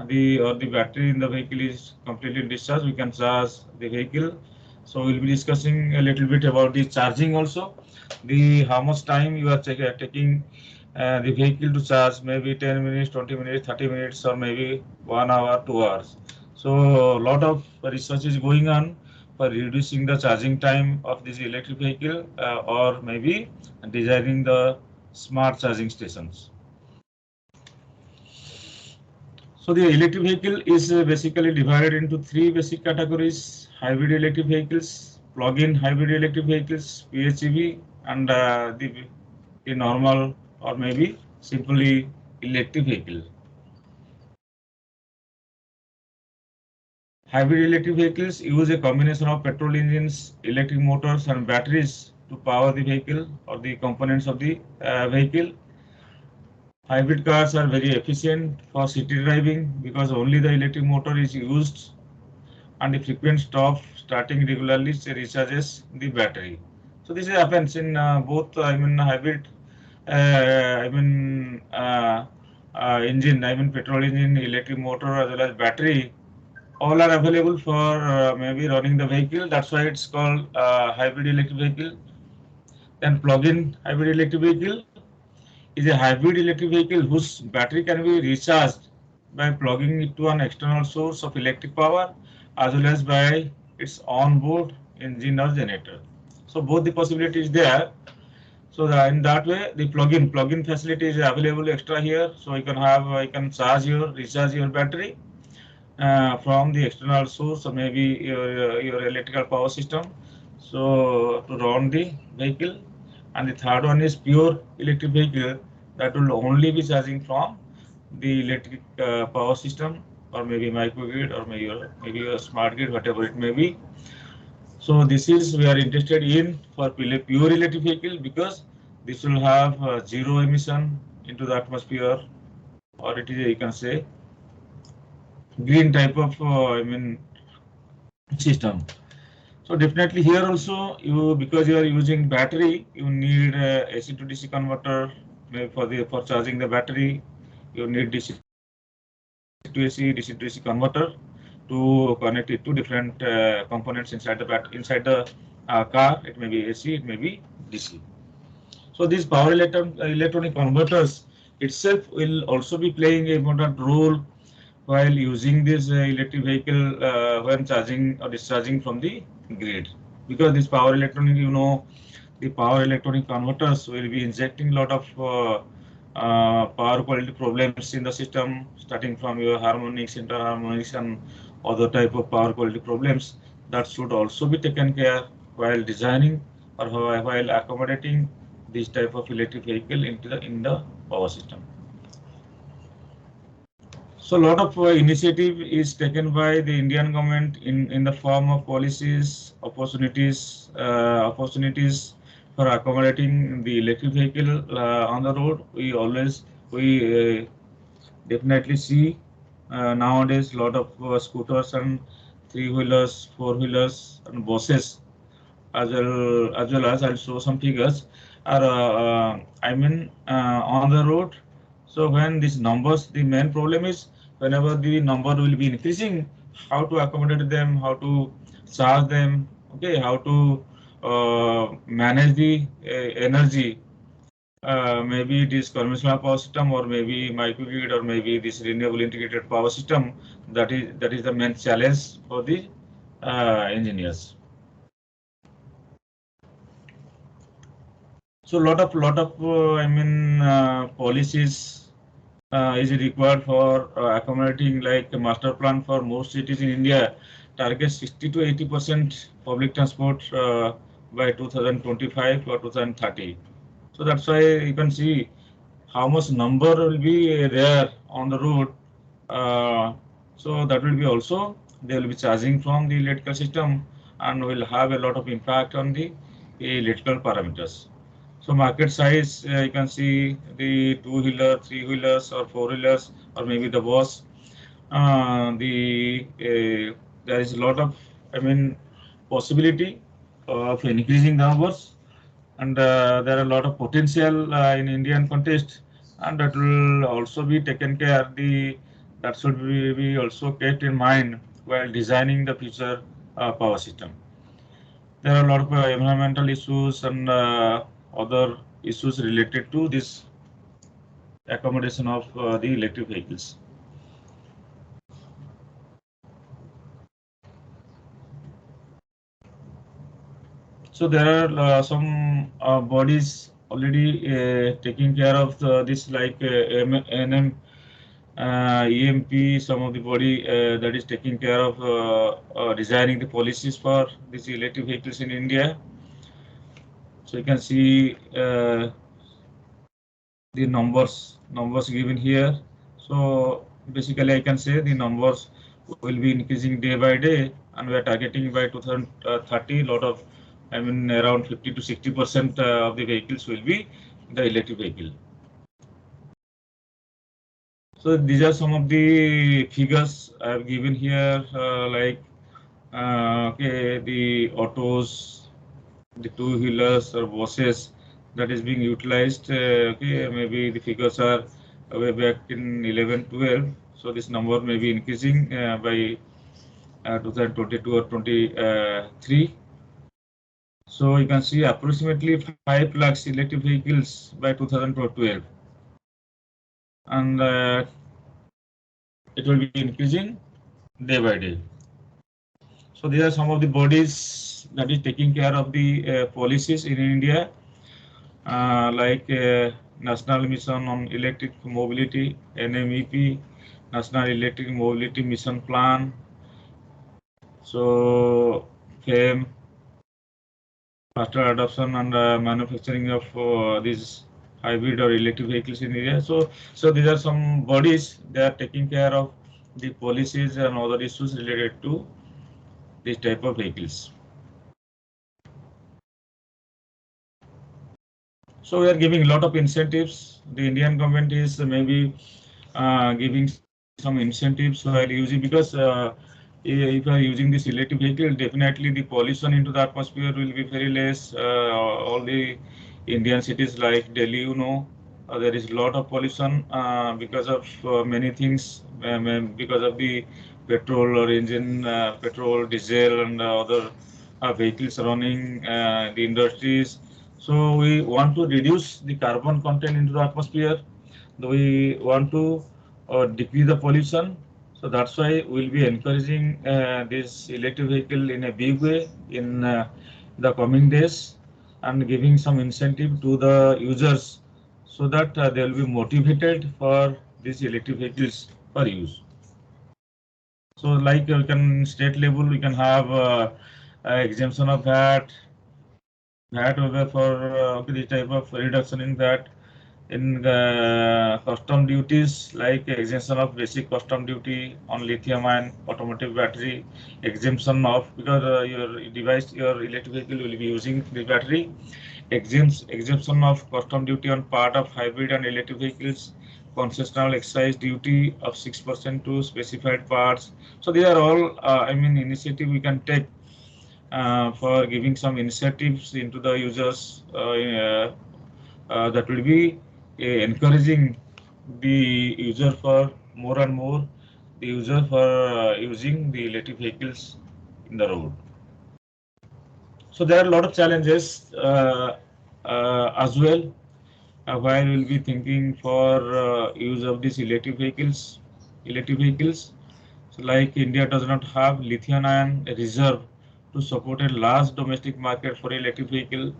the battery in the vehicle is completely discharged, we can charge the vehicle. So we'll be discussing a little bit about the charging also. The how much time you are taking the vehicle to charge, maybe 10 minutes, 20 minutes, 30 minutes, or maybe 1 hour, 2 hours. So a lot of research is going on for reducing the charging time of this electric vehicle or maybe designing the smart charging stations. So the electric vehicle is basically divided into three basic categories: hybrid electric vehicles, plug-in hybrid electric vehicles, PHEV, and the normal or maybe simply electric vehicle. Hybrid electric vehicles use a combination of petrol engines, electric motors, and batteries to power the vehicle or the components of the vehicle. Hybrid cars are very efficient for city driving because only the electric motor is used and the frequent starting regularly recharges the battery. So this happens in both hybrid engine, petrol engine, electric motor as well as battery, all are available for maybe running the vehicle. That's why it's called hybrid electric vehicle. Then plug-in hybrid electric vehicle is a hybrid electric vehicle whose battery can be recharged by plugging it to an external source of electric power as well as by its onboard engine or generator. So both the possibilities there. So in that way, the plug-in facility is available extra here. So you can recharge your battery from the external source or maybe your electrical power system. So to run the vehicle, and the third one is pure electric vehicle that will only be charging from the electric power system or maybe microgrid or maybe a smart grid, whatever it may be. So this is we are interested in for pure electric vehicle because this will have zero emission into the atmosphere, or it is you can say green type of system. So definitely here also because you are using battery, you need AC to DC converter for charging the battery. You need DC to AC converter to connect it to different components inside the car. It may be AC, it may be DC. So these electronic converters itself will also be playing a important role while using this electric vehicle when charging or discharging from the grid, because this the power electronic converters will be injecting a lot of power quality problems in the system, starting from your harmonics, interharmonics, and other type of power quality problems that should also be taken care while designing or while accommodating this type of electric vehicle in the power system. So a lot of initiative is taken by the Indian government in the form of policies, opportunities for accommodating the electric vehicle on the road. We definitely see nowadays a lot of scooters and three-wheelers, four-wheelers, and buses as well as I'll show some figures. are on the road. So when these numbers, the main problem is whenever the number will be increasing, how to accommodate them, how to charge them, okay, how to manage the energy. Maybe it is conventional power system, or maybe microgrid, or maybe this renewable integrated power system. That is the main challenge for the engineers. So lot of policies is required for accommodating, like a master plan for most cities in India targets 60 to 80% public transport by 2025 or 2030. So that's why you can see how much number will be there on the road. So that will be also, they will be charging from the electrical system and will have a lot of impact on the electrical parameters. So market size, you can see the two-wheeler, three-wheelers, or four-wheelers, or maybe the bus. There is a lot of, possibility of increasing the numbers, and there are a lot of potential in Indian context, and that will also be taken care. That should be also kept in mind while designing the future power system. There are a lot of environmental issues and other issues related to this accommodation of the electric vehicles. So there are some bodies already taking care of this, like NM, EMP, some of the body that is taking care of designing the policies for these electric vehicles in India. So you can see the numbers given here. So basically I can say the numbers will be increasing day by day, and we are targeting by 2030 lot of, around 50 to 60% of the vehicles will be the electric vehicle. So these are some of the figures I have given here, okay, the autos, the two-wheelers or buses that is being utilized. Okay, maybe the figures are way back in 11, 12. So this number may be increasing by 2022 or 23. So you can see approximately 5 lakhs electric vehicles by 2012, and it will be increasing day by day. So these are some of the bodies that is taking care of the policies in India, like National Mission on Electric Mobility, NMEP, National Electric Mobility Mission Plan. So FAME, faster adoption and manufacturing of these hybrid or electric vehicles in India. So these are some bodies that are taking care of the policies and other issues related to this type of vehicles. So we are giving a lot of incentives. The Indian government is maybe giving some incentives while using, because if you are using this electric vehicle, definitely the pollution into the atmosphere will be very less. All the Indian cities like Delhi, there is a lot of pollution because of many things, because of the petrol or engine, petrol, diesel, and other vehicles running, the industries. So we want to reduce the carbon content into the atmosphere. We want to decrease the pollution. So that's why we'll be encouraging this electric vehicle in a big way in the coming days, and giving some incentive to the users so that they will be motivated for these electric vehicles for use. So like we can state level, we can have exemption of VAT over for this type of reduction in VAT. In the custom duties, like exemption of basic custom duty on lithium-ion automotive battery, exemption of, because your electric vehicle will be using the battery, exemption of custom duty on part of hybrid and electric vehicles, concessional excise duty of 6% to specified parts. So these are all, initiative we can take for giving some incentives into the users that will be encouraging the user for more and more the user for using the electric vehicles in the road. So there are a lot of challenges as well while we'll be thinking for use of these electric vehicles. So like India does not have lithium ion reserve to support a large domestic market for electric vehicle.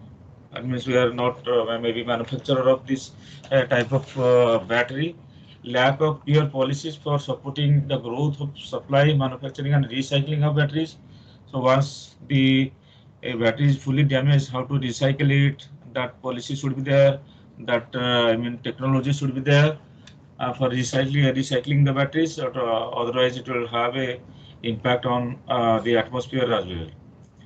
That means we are not maybe manufacturer of this type of battery. Lack of clear policies for supporting the growth of supply, manufacturing and recycling of batteries. So once the a battery is fully damaged, how to recycle it, that policy should be there, that technology should be there for recycling the batteries, or, otherwise it will have a impact on the atmosphere as well.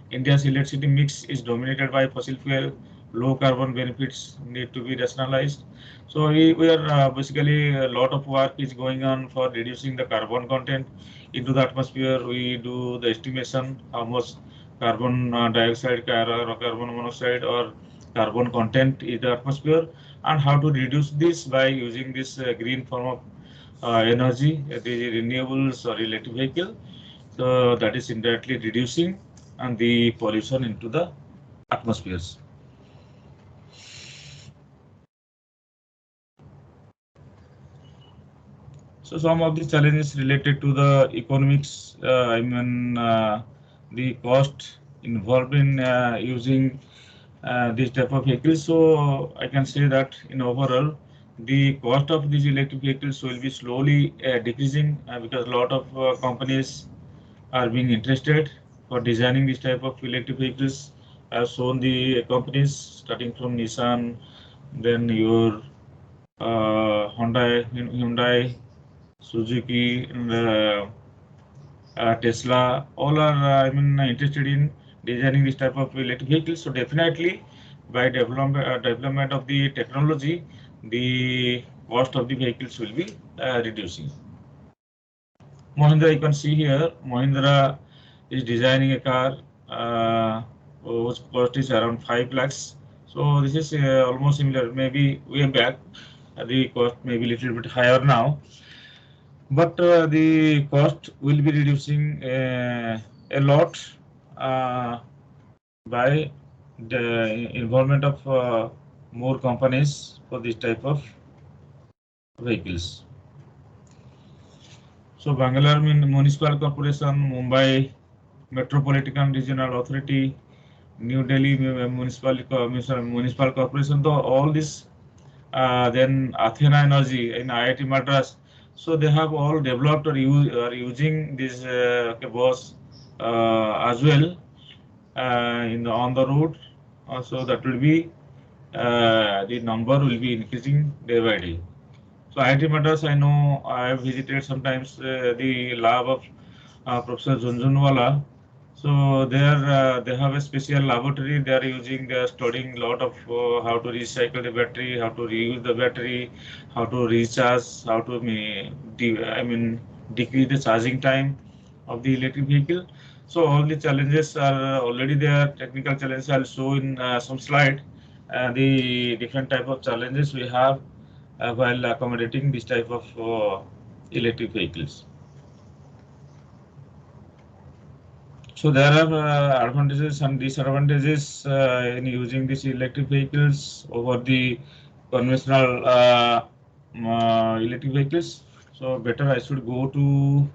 India's electricity mix is dominated by fossil fuel. Low carbon benefits need to be rationalized. So we are basically a lot of work is going on for reducing the carbon content into the atmosphere. We do the estimation how much carbon dioxide or carbon monoxide or carbon content in the atmosphere, and how to reduce this by using this green form of energy, the renewables or electric vehicle. So that is indirectly reducing and the pollution into the atmospheres. So some of the challenges related to the economics, the cost involved in using this type of vehicles. So I can say that in overall, the cost of these electric vehicles will be slowly decreasing because a lot of companies are being interested for designing this type of electric vehicles. I have shown the companies starting from Nissan, then your Hyundai, Suzuki, and Tesla. All are interested in designing this type of electric vehicles. So definitely, by development of the technology, the cost of the vehicles will be reducing. Mahindra, you can see here, Mahindra is designing a car whose cost is around 5 lakhs. So this is almost similar, maybe way back. The cost may be a little bit higher now, but the cost will be reducing a lot by the involvement of more companies for this type of vehicles. So Bangalore Municipal Corporation, Mumbai Metropolitan Regional Authority, New Delhi Municipal Corporation, though all this, then Athena Energy in IIT Madras. So they have all developed or are using this bus as well on the road. So that will be the number will be increasing day by day. So IIT Madras, I know I have visited sometimes the lab of Professor Junjunwala. So there they have a special laboratory. They are studying a lot of how to recycle the battery, how to reuse the battery, how to recharge, how to decrease the charging time of the electric vehicle. So all the challenges are already there. Technical challenges I'll show in some slide. The different type of challenges we have while accommodating this type of electric vehicles. So there are advantages and disadvantages in using these electric vehicles over the conventional electric vehicles. So better I should go to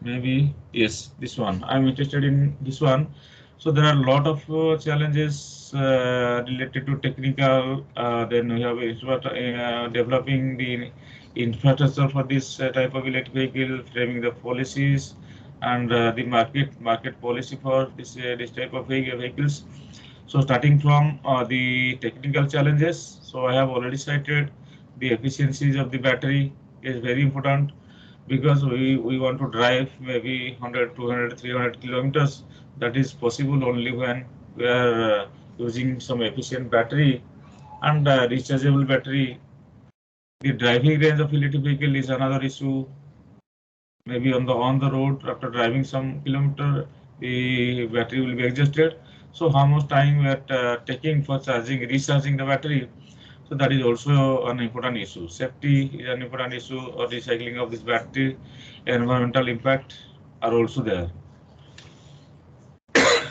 maybe, yes, this one. I'm interested in this one. So there are a lot of challenges related to technical. Then we have developing the infrastructure for this type of electric vehicle, framing the policies, and the market policy for this type of vehicles. So starting from the technical challenges, so I have already cited the efficiencies of the battery is very important because we want to drive maybe 100, 200, 300 kilometers. That is possible only when we are using some efficient battery and rechargeable battery. The driving range of electric vehicle is another issue. Maybe on the road after driving some kilometer, the battery will be exhausted. So how much time we are taking for recharging the battery? So that is also an important issue. Safety is an important issue, or recycling of this battery, environmental impact are also there.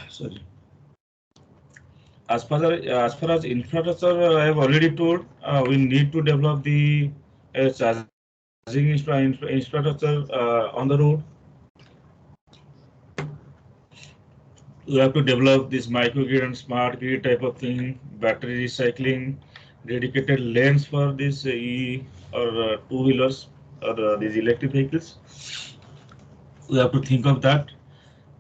Sorry. As far as infrastructure, I have already told, we need to develop the charging infrastructure on the road. We have to develop this microgrid and smart grid type of thing, battery recycling, dedicated lanes for this or two-wheelers or these electric vehicles. We have to think of that.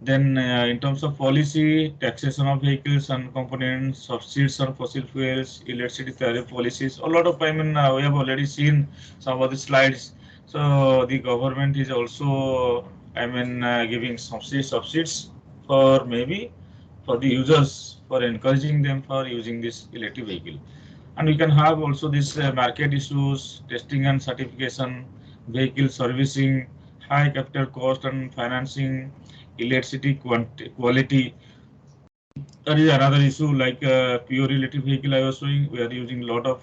Then, in terms of policy, taxation of vehicles and components, subsidies on fossil fuels, electricity tariff policies. A lot of, we have already seen some of the slides. So the government is also, giving subsidies for maybe for the users, for encouraging them for using this electric vehicle. And we can have also this market issues, testing and certification, vehicle servicing, high capital cost and financing, electricity quality. That is another issue, like pure electric vehicle I was showing. We are using a lot of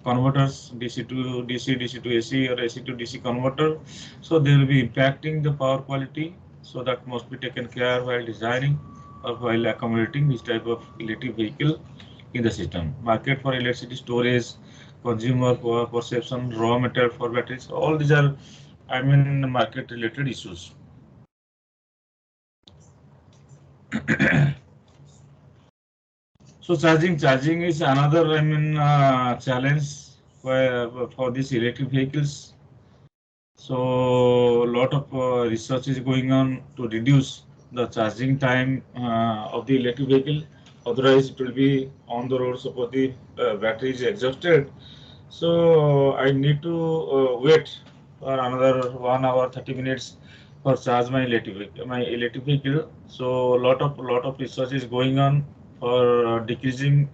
converters, DC to DC, DC to AC, or AC to DC converter. So they will be impacting the power quality. So that must be taken care while designing or while accommodating this type of electric vehicle in the system. Market for electricity storage, consumer perception, raw material for batteries. All these are, market related issues. So charging is another, challenge for these electric vehicles. So a lot of research is going on to reduce the charging time of the electric vehicle. Otherwise, it will be on the road. Suppose the battery is exhausted, so I need to wait for another 1 hour 30 minutes for charge my electric vehicle. So a lot of research is going on for decreasing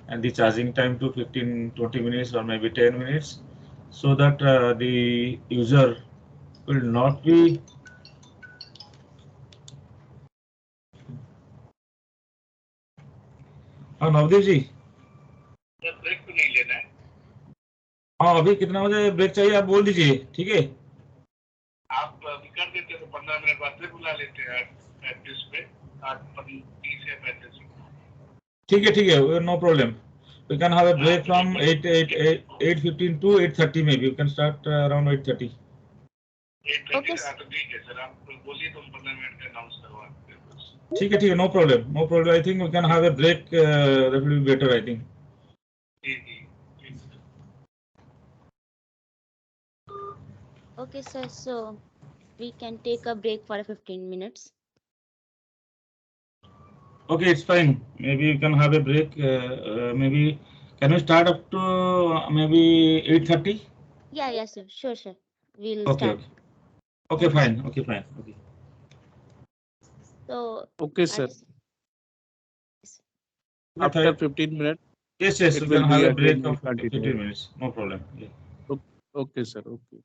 and the charging time to 15-20 minutes or maybe 10 minutes, so that the user will not be. हाँ नवदीप जी, break तो नहीं लेना है। हाँ अभी कितना बजे break चाहिए आप बोल दीजिए, ठीक है। आप अभी कर देते तो 15 मिनट बाद फिर बुला लेते हैं 35 पे 30 या 35। ठीक है, no problem. We can have a break from 8:15 to 8:30 maybe. We can start around 8:30. 8:30 तो ठीक है सर, आप बोलिए तो 15 मिनट का अनाउंस करवा देते हैं बस। ठीक है, no problem. I think we can have a break. That will be better, I think. जी. Okay, sir. So we can take a break for 15 minutes. Okay, it's fine. Maybe you can have a break. Maybe can we start up to maybe 8:30? Yeah, sir. Sure. We'll Okay. start. Okay, fine. Okay. So Okay, sir. After 15 minutes, Yes, it we will can be have a break again of 15 minutes. No problem. Yeah. Okay, sir. Okay.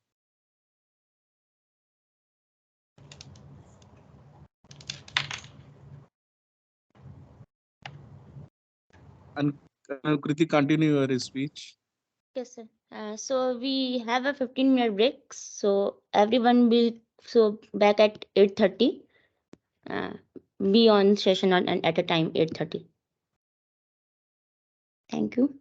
And Kriti, continue your speech. yes, sir. So we have a 15-minute break. So everyone will back at 8:30. Be on session and at a time 8:30. Thank you.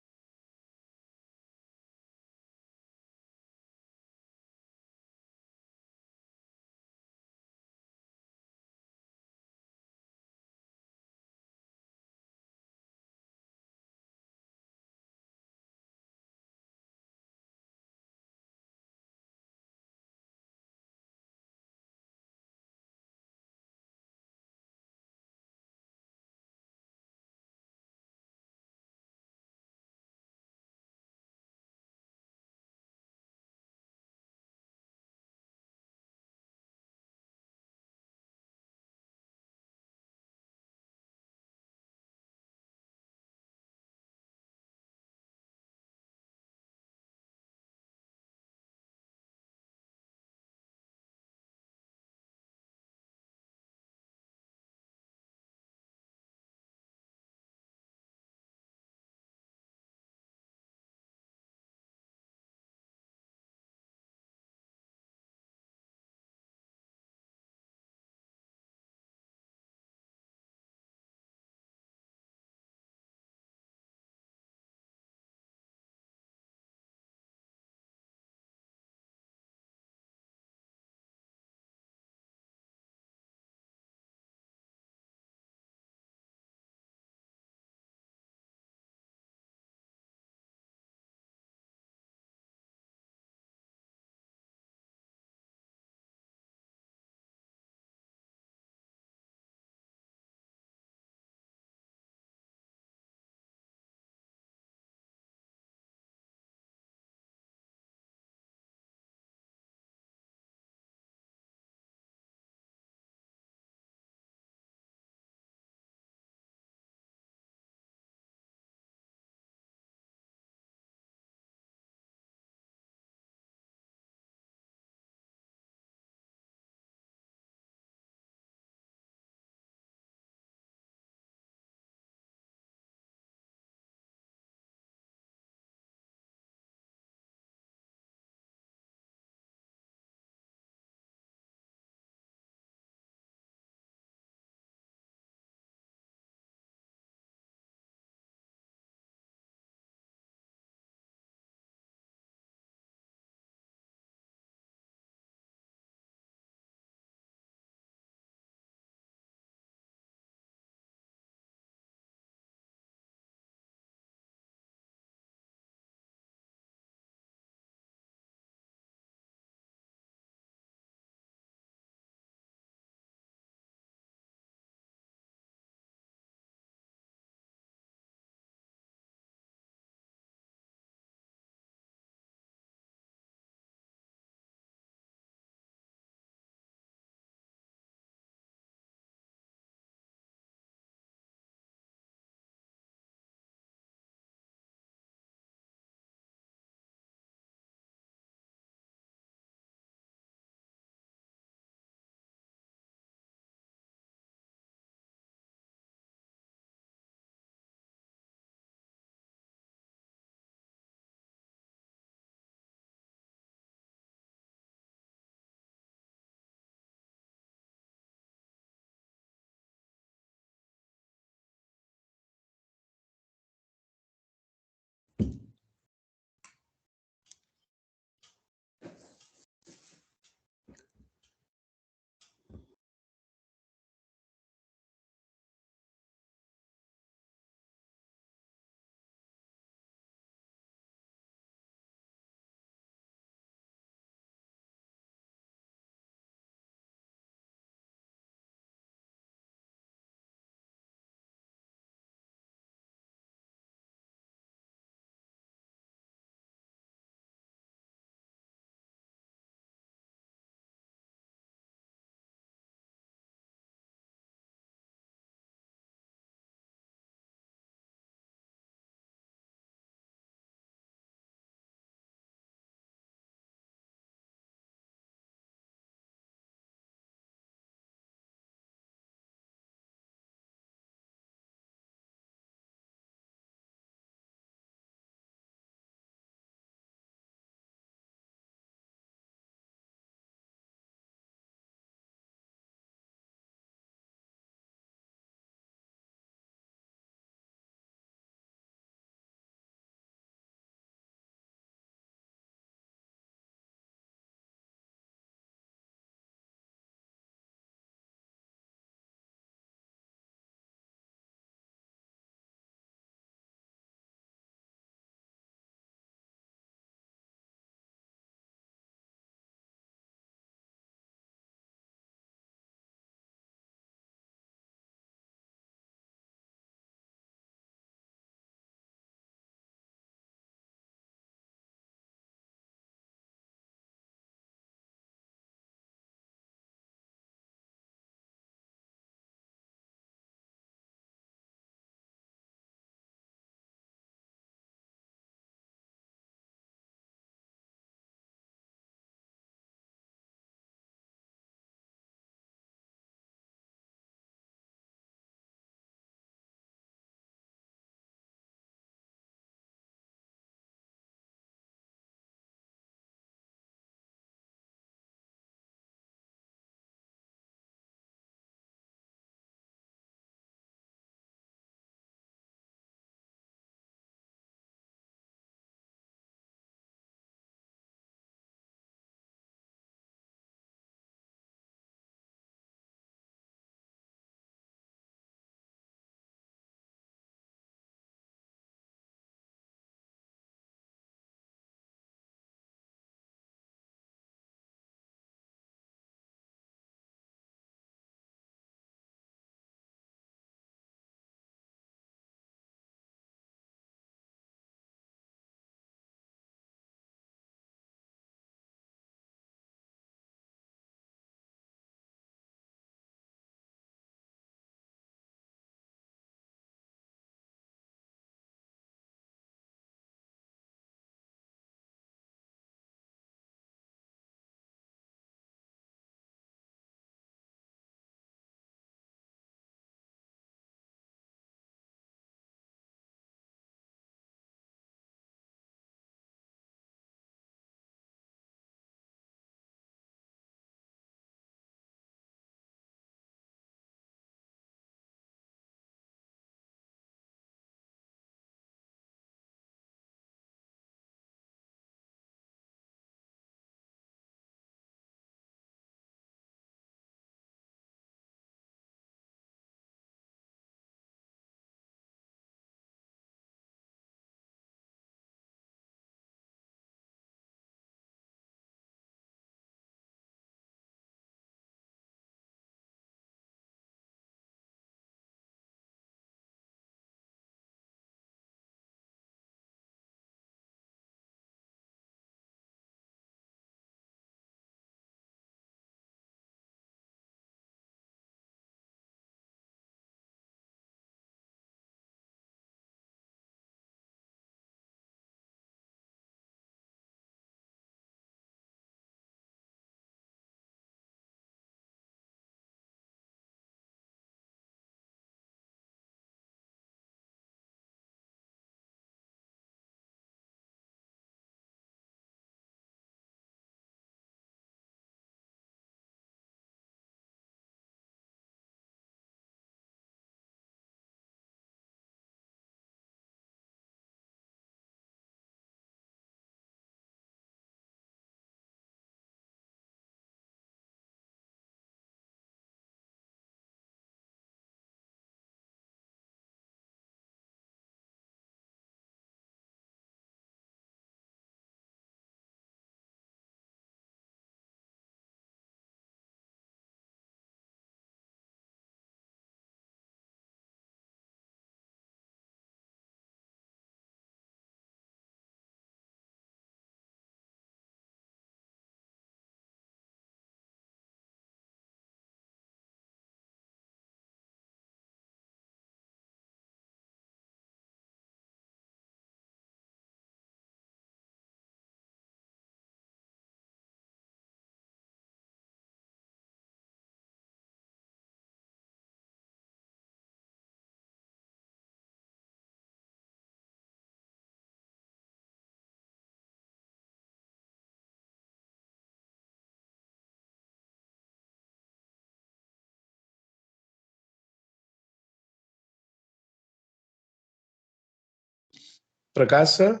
Prakash sir.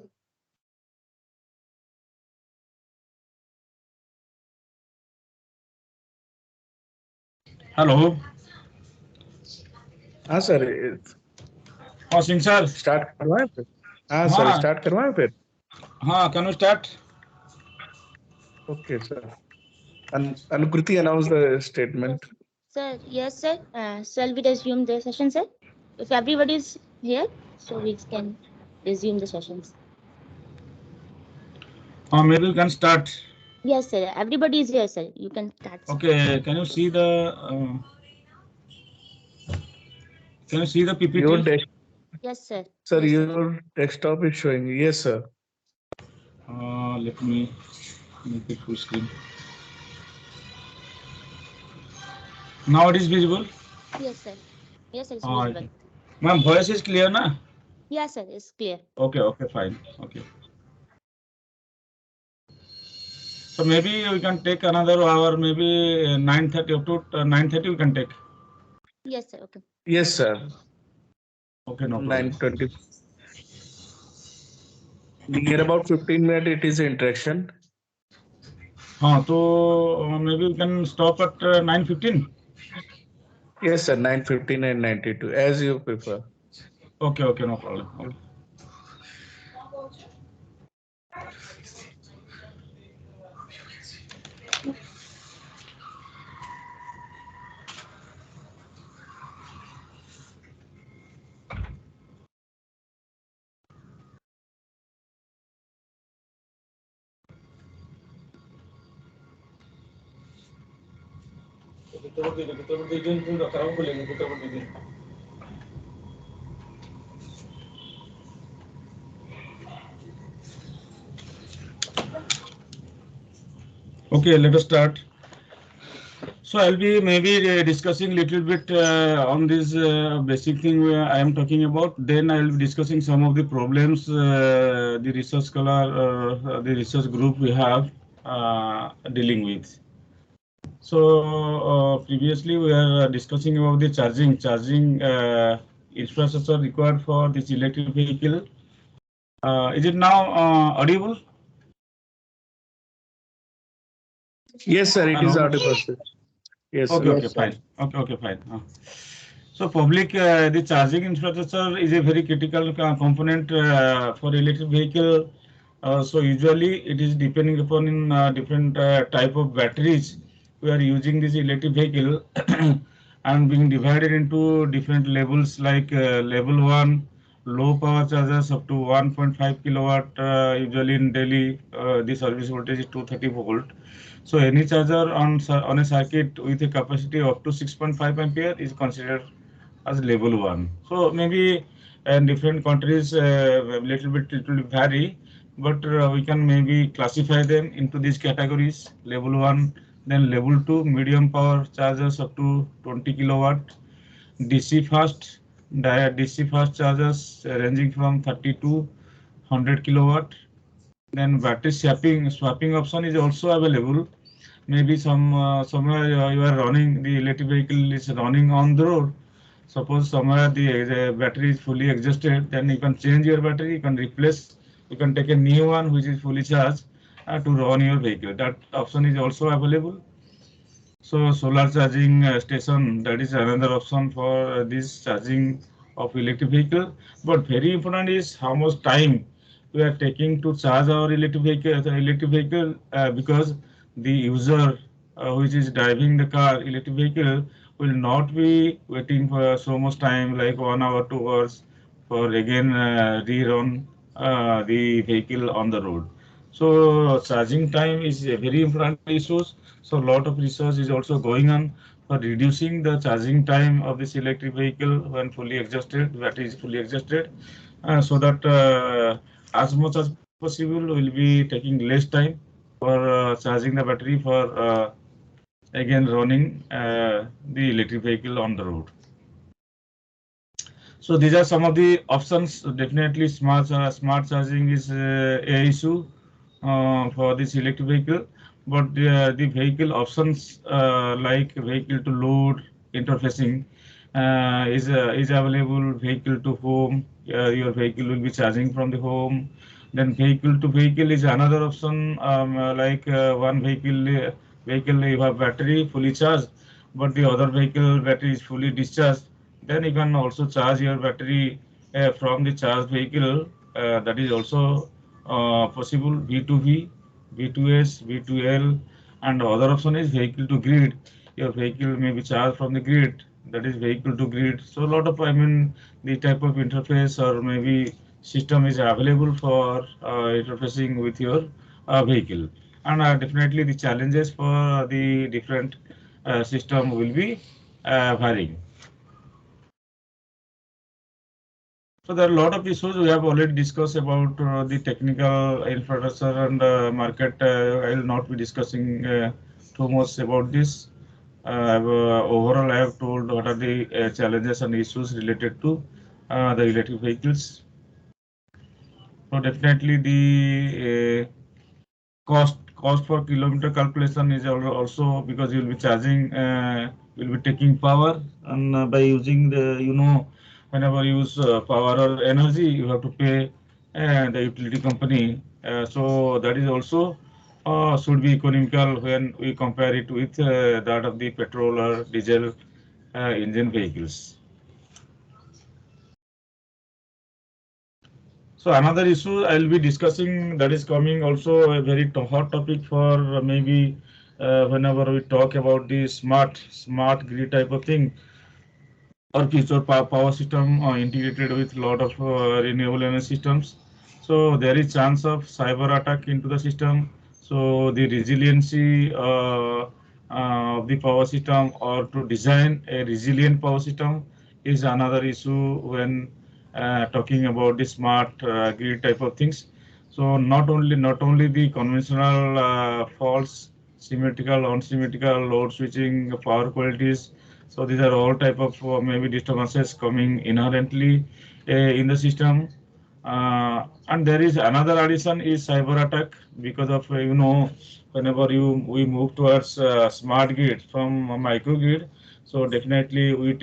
Hello. हाँ sir हाँ Singh sir. Start करवाएं फिर हाँ sir हाँ. Start करवाएं फिर हाँ, can we start? Okay sir Anukriti announce the statement Sir, yes, sir. Shall we resume the session, sir? If everybody is here, so we can resume the sessions. Maybe we can start. Yes, sir. Everybody is here, sir. You can start. Sir. Okay, can you see the PPT? your desk Yes, sir. sir Yes, sir. your desktop is showing yes sir Let me make it full screen. Now it is visible. Yes, sir. Yes, sir. It's visible. My voice is clear, na? Yes, sir. It's clear. Okay, fine. Okay. So maybe we can take another hour, maybe 9:30 up to 9:30 we can take. Yes, sir. Okay. yes sir Okay, no problem. 9:20 near about 15 minutes it is interaction So maybe we can stop at 9:15. yes sir 9:15 and 92 as you prefer Okay, no problem. Okay. Okay, let us start. So I'll be maybe discussing a little bit on this basic thing I am talking about. Then I'll be discussing some of the problems the research scholar, the research group we have dealing with. So previously we are discussing about the charging infrastructure required for this electric vehicle. Is it now audible? yes sir it is Hello? audible sir. Yes Okay, sir. okay, fine. Okay, fine. So public, the charging infrastructure is a very critical component for electric vehicle. So usually it is depending upon in different type of batteries we are using this electric vehicle and being divided into different levels like level 1 low power chargers up to 1.5 kilowatt. Usually in Delhi the service voltage is 230 volt. So any charger on a circuit with a capacity of up to 6.5 ampere is considered as level 1. So maybe in different countries little bit it will vary, but we can maybe classify them into these categories: level 1, then level 2 medium power chargers up to 20 kilowatt, DC fast chargers ranging from 30 to 100 kilowatt. Then battery swapping option is also available. Maybe somewhere you are running, the electric vehicle is running on the road. Suppose somewhere the battery is fully exhausted, then you can change your battery, you can replace, you can take a new one which is fully charged to run your vehicle. That option is also available. So solar charging station, that is another option for this charging of electric vehicle. But very important is how much time we are taking to charge our electric vehicle because the user which is driving the electric vehicle will not be waiting for so much time like 1 hour, 2 hours for again rerun the vehicle on the road. So charging time is a very important issue. So a lot of research is also going on for reducing the charging time of this electric vehicle when fully exhausted, battery is fully exhausted, so that as much as possible will be taking less time for charging the battery for again running the electric vehicle on the road. So these are some of the options. Definitely smart charging is a issue for this electric vehicle, but the vehicle options like vehicle to load interfacing, is available vehicle to home. Your vehicle will be charging from the home. Then vehicle to vehicle is another option. One vehicle you have battery fully charged, but the other vehicle battery is fully discharged. Then you can also charge your battery from the charged vehicle. That is also possible. V2V, V2S, V2L, and other option is vehicle to grid. Your vehicle may be charged from the grid, that is vehicle to grid. So a lot of, the type of interface or maybe system is available for interfacing with your vehicle. And definitely the challenges for the different system will be varying. So there are a lot of issues we have already discussed about the technical infrastructure and market. I will not be discussing too much about this. Overall, I have told what are the challenges and issues related to the electric vehicles. So definitely the cost for kilometer calculation is also because you will be charging, will be taking power, and by using the, whenever you use power or energy, you have to pay the utility company. So that is also should be economical when we compare it with that of the petrol or diesel engine vehicles. So another issue I'll be discussing that is coming also a very hot topic for maybe whenever we talk about the smart grid type of thing or future power system integrated with a lot of renewable energy systems. So there is chance of cyber attack into the system. So the resiliency of the power system or to design a resilient power system is another issue when talking about the smart grid type of things. So not only the conventional faults, symmetrical, unsymmetrical, load switching, power qualities. So these are all type of maybe disturbances coming inherently in the system. And there is another addition is cyber attack because of whenever we move towards smart grid from a microgrid. So definitely we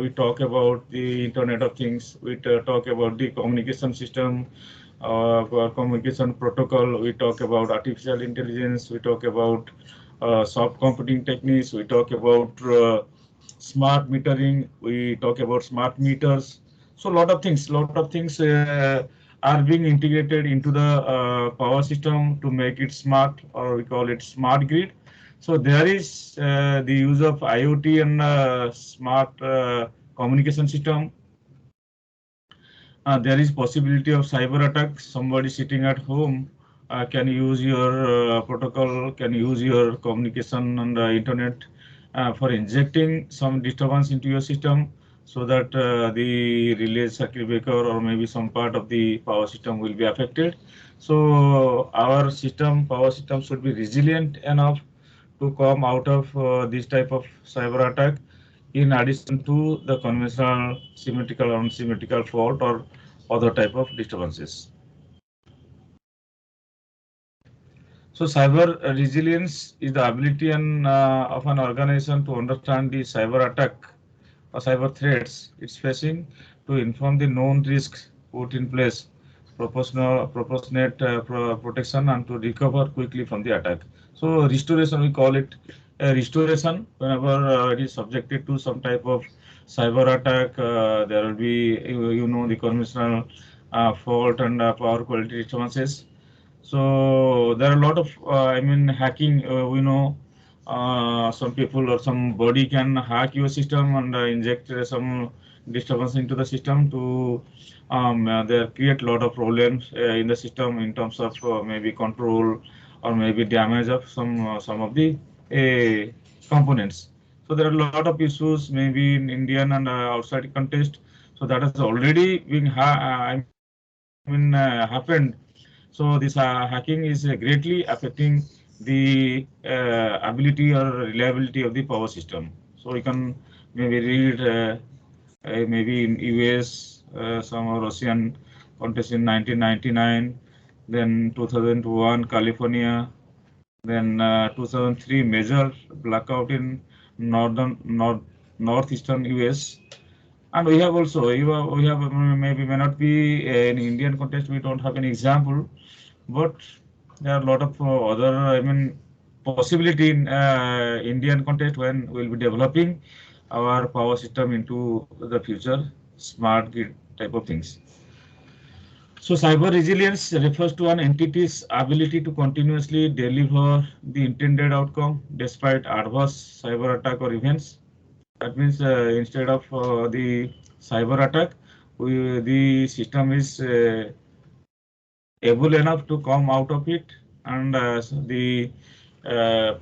talk about the Internet of Things. We talk about the communication system, communication protocol. We talk about artificial intelligence. We talk about soft computing techniques. We talk about smart metering. We talk about smart meters. So lot of things are being integrated into the power system to make it smart, or we call it smart grid. So there is the use of IoT and smart communication system. There is possibility of cyber attacks. Somebody sitting at home can use your protocol, can use your communication and internet for injecting some disturbance into your system, so that the relay circuit breaker or maybe some part of the power system will be affected. So our power system should be resilient enough to come out of this type of cyber attack, in addition to the conventional symmetrical or unsymmetrical fault or other type of disturbances. So cyber resilience is the ability of an organization to understand the cyber attack or cyber threats it's facing, to inform the known risks, put in place proportionate protection, and to recover quickly from the attack. So restoration, we call it restoration. Whenever it is subjected to some type of cyber attack, there will be the conventional fault and power quality disturbances. So there are a lot of hacking. We know some people or somebody can hack your system and inject some disturbance into the system to there create a lot of problems in the system in terms of maybe control or maybe damage of some of the components. So there are a lot of issues maybe in Indian and outside context. So that has already been happened. So this hacking is greatly affecting the ability or reliability of the power system. So you can maybe read maybe in US some Russian contest in 1999, then 2001 California, then 2003 major blackout in northeastern US. And we have also, we have maybe may not be in Indian context, we don't have an example, but there are a lot of other, possibility in Indian context when we'll be developing our power system into the future smart grid type of things. So cyber resilience refers to an entity's ability to continuously deliver the intended outcome despite adverse cyber attack or events. That means instead of the cyber attack, the system is able enough to come out of it, and the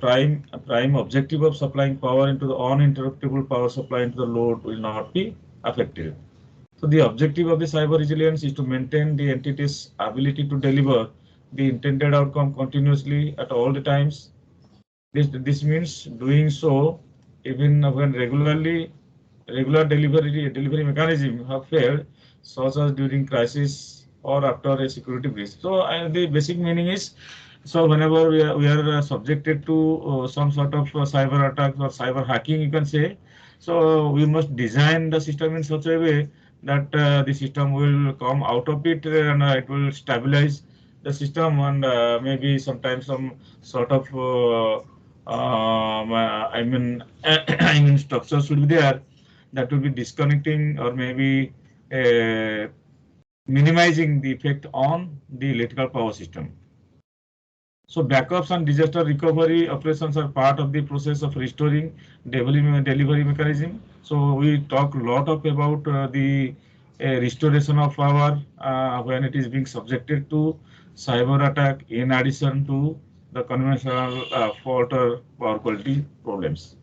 prime objective of supplying power into the uninterruptible power supply into the load will not be affected. So the objective of the cyber resilience is to maintain the entity's ability to deliver the intended outcome continuously at all the times. This means doing so even when regular delivery mechanism have failed, such as during crisis or after a security breach. So the basic meaning is, so whenever we are subjected to some sort of cyber attacks or cyber hacking, you can say, so we must design the system in such a way that the system will come out of it, and it will stabilize the system, and maybe sometimes some sort of structure should be there that will be disconnecting or maybe minimizing the effect on the electrical power system. So backups and disaster recovery operations are part of the process of restoring delivery mechanism. So we talk a lot about the restoration of power when it is being subjected to cyber attack, in addition to the conventional fault or power quality problems.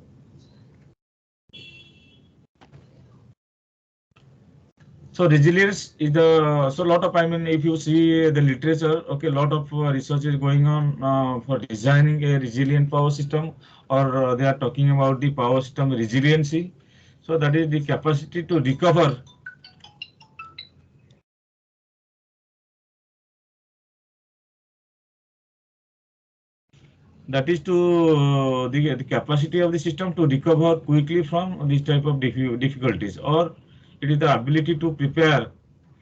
So resilience is the, so a lot of, if you see the literature, okay, a lot of research is going on for designing a resilient power system, or they are talking about the power system resiliency. So that is the capacity to recover that is to the capacity of the system to recover quickly from this type of difficulties, or it is the ability to prepare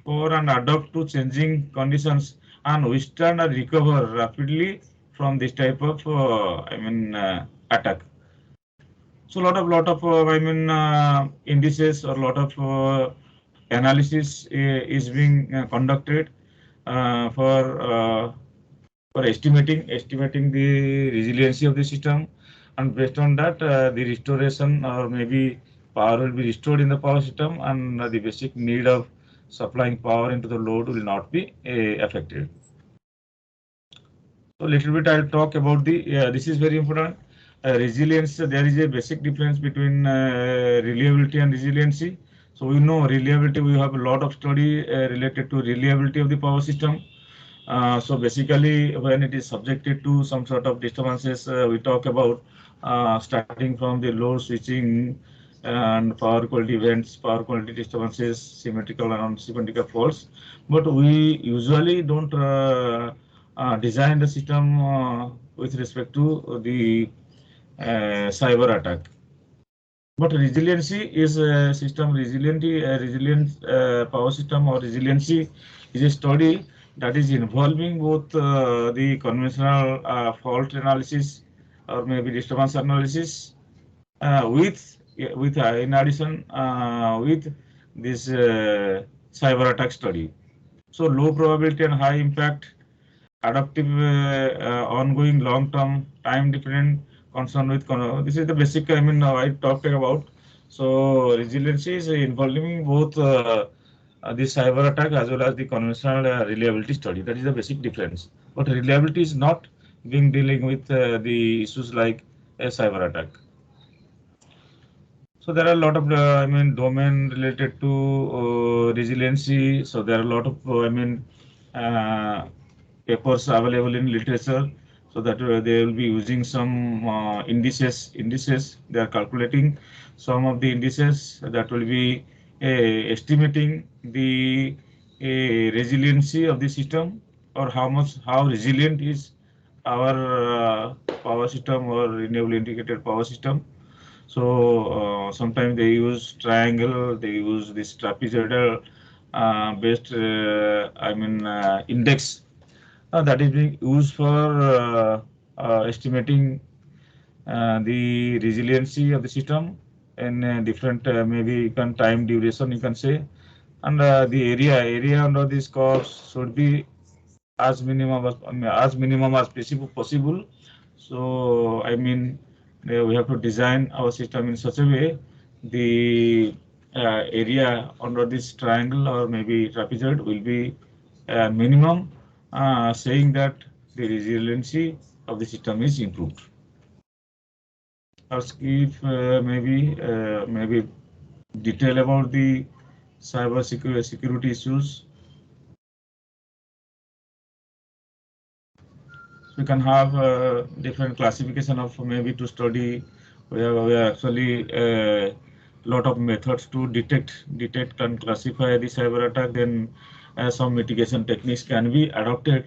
for and adapt to changing conditions and withstand and recover rapidly from this type of attack. So lot of indices or lot of analysis is being conducted for estimating the resiliency of the system, and based on that the restoration or maybe power will be restored in the power system, and the basic need of supplying power into the load will not be affected. So little bit I'll talk about the this is very important resilience. There is a basic difference between reliability and resiliency. So we know reliability, we have a lot of study related to reliability of the power system. So basically, when it is subjected to some sort of disturbances, we talk about starting from the load switching and power quality events, power quality disturbances, symmetrical and unsymmetrical faults. But we usually don't design the system with respect to the cyber attack. But resiliency is a system resilient power system, or resiliency is a study that is involving both the conventional fault analysis or maybe disturbance analysis with in addition with this cyber attack study. So low probability and high impact, adaptive, ongoing, long-term, time-dependent concern with. This is the basic. I talked about. So resiliency is involving both the cyber attack as well as the conventional reliability study. That is the basic difference. But reliability is not being dealing with the issues like a cyber attack. So there are a lot of domain related to resiliency. So there are a lot of papers available in literature, so that they will be using some indices. They are calculating some of the indices that will be estimating the resiliency of the system, or how resilient is our power system or renewable integrated power system. So sometimes they use triangle, they use this trapezoidal based, index that is being used for estimating the resiliency of the system in different, maybe you can time duration, you can say, and the area under these curves should be as minimum as possible. So we have to design our system in such a way the area under this triangle or maybe trapezoid will be minimum, saying that the resiliency of the system is improved. Ask if maybe detail about the cyber security issues. We can have different classification of maybe to study. We are actually a lot of methods to detect and classify the cyber attack. Then some mitigation techniques can be adopted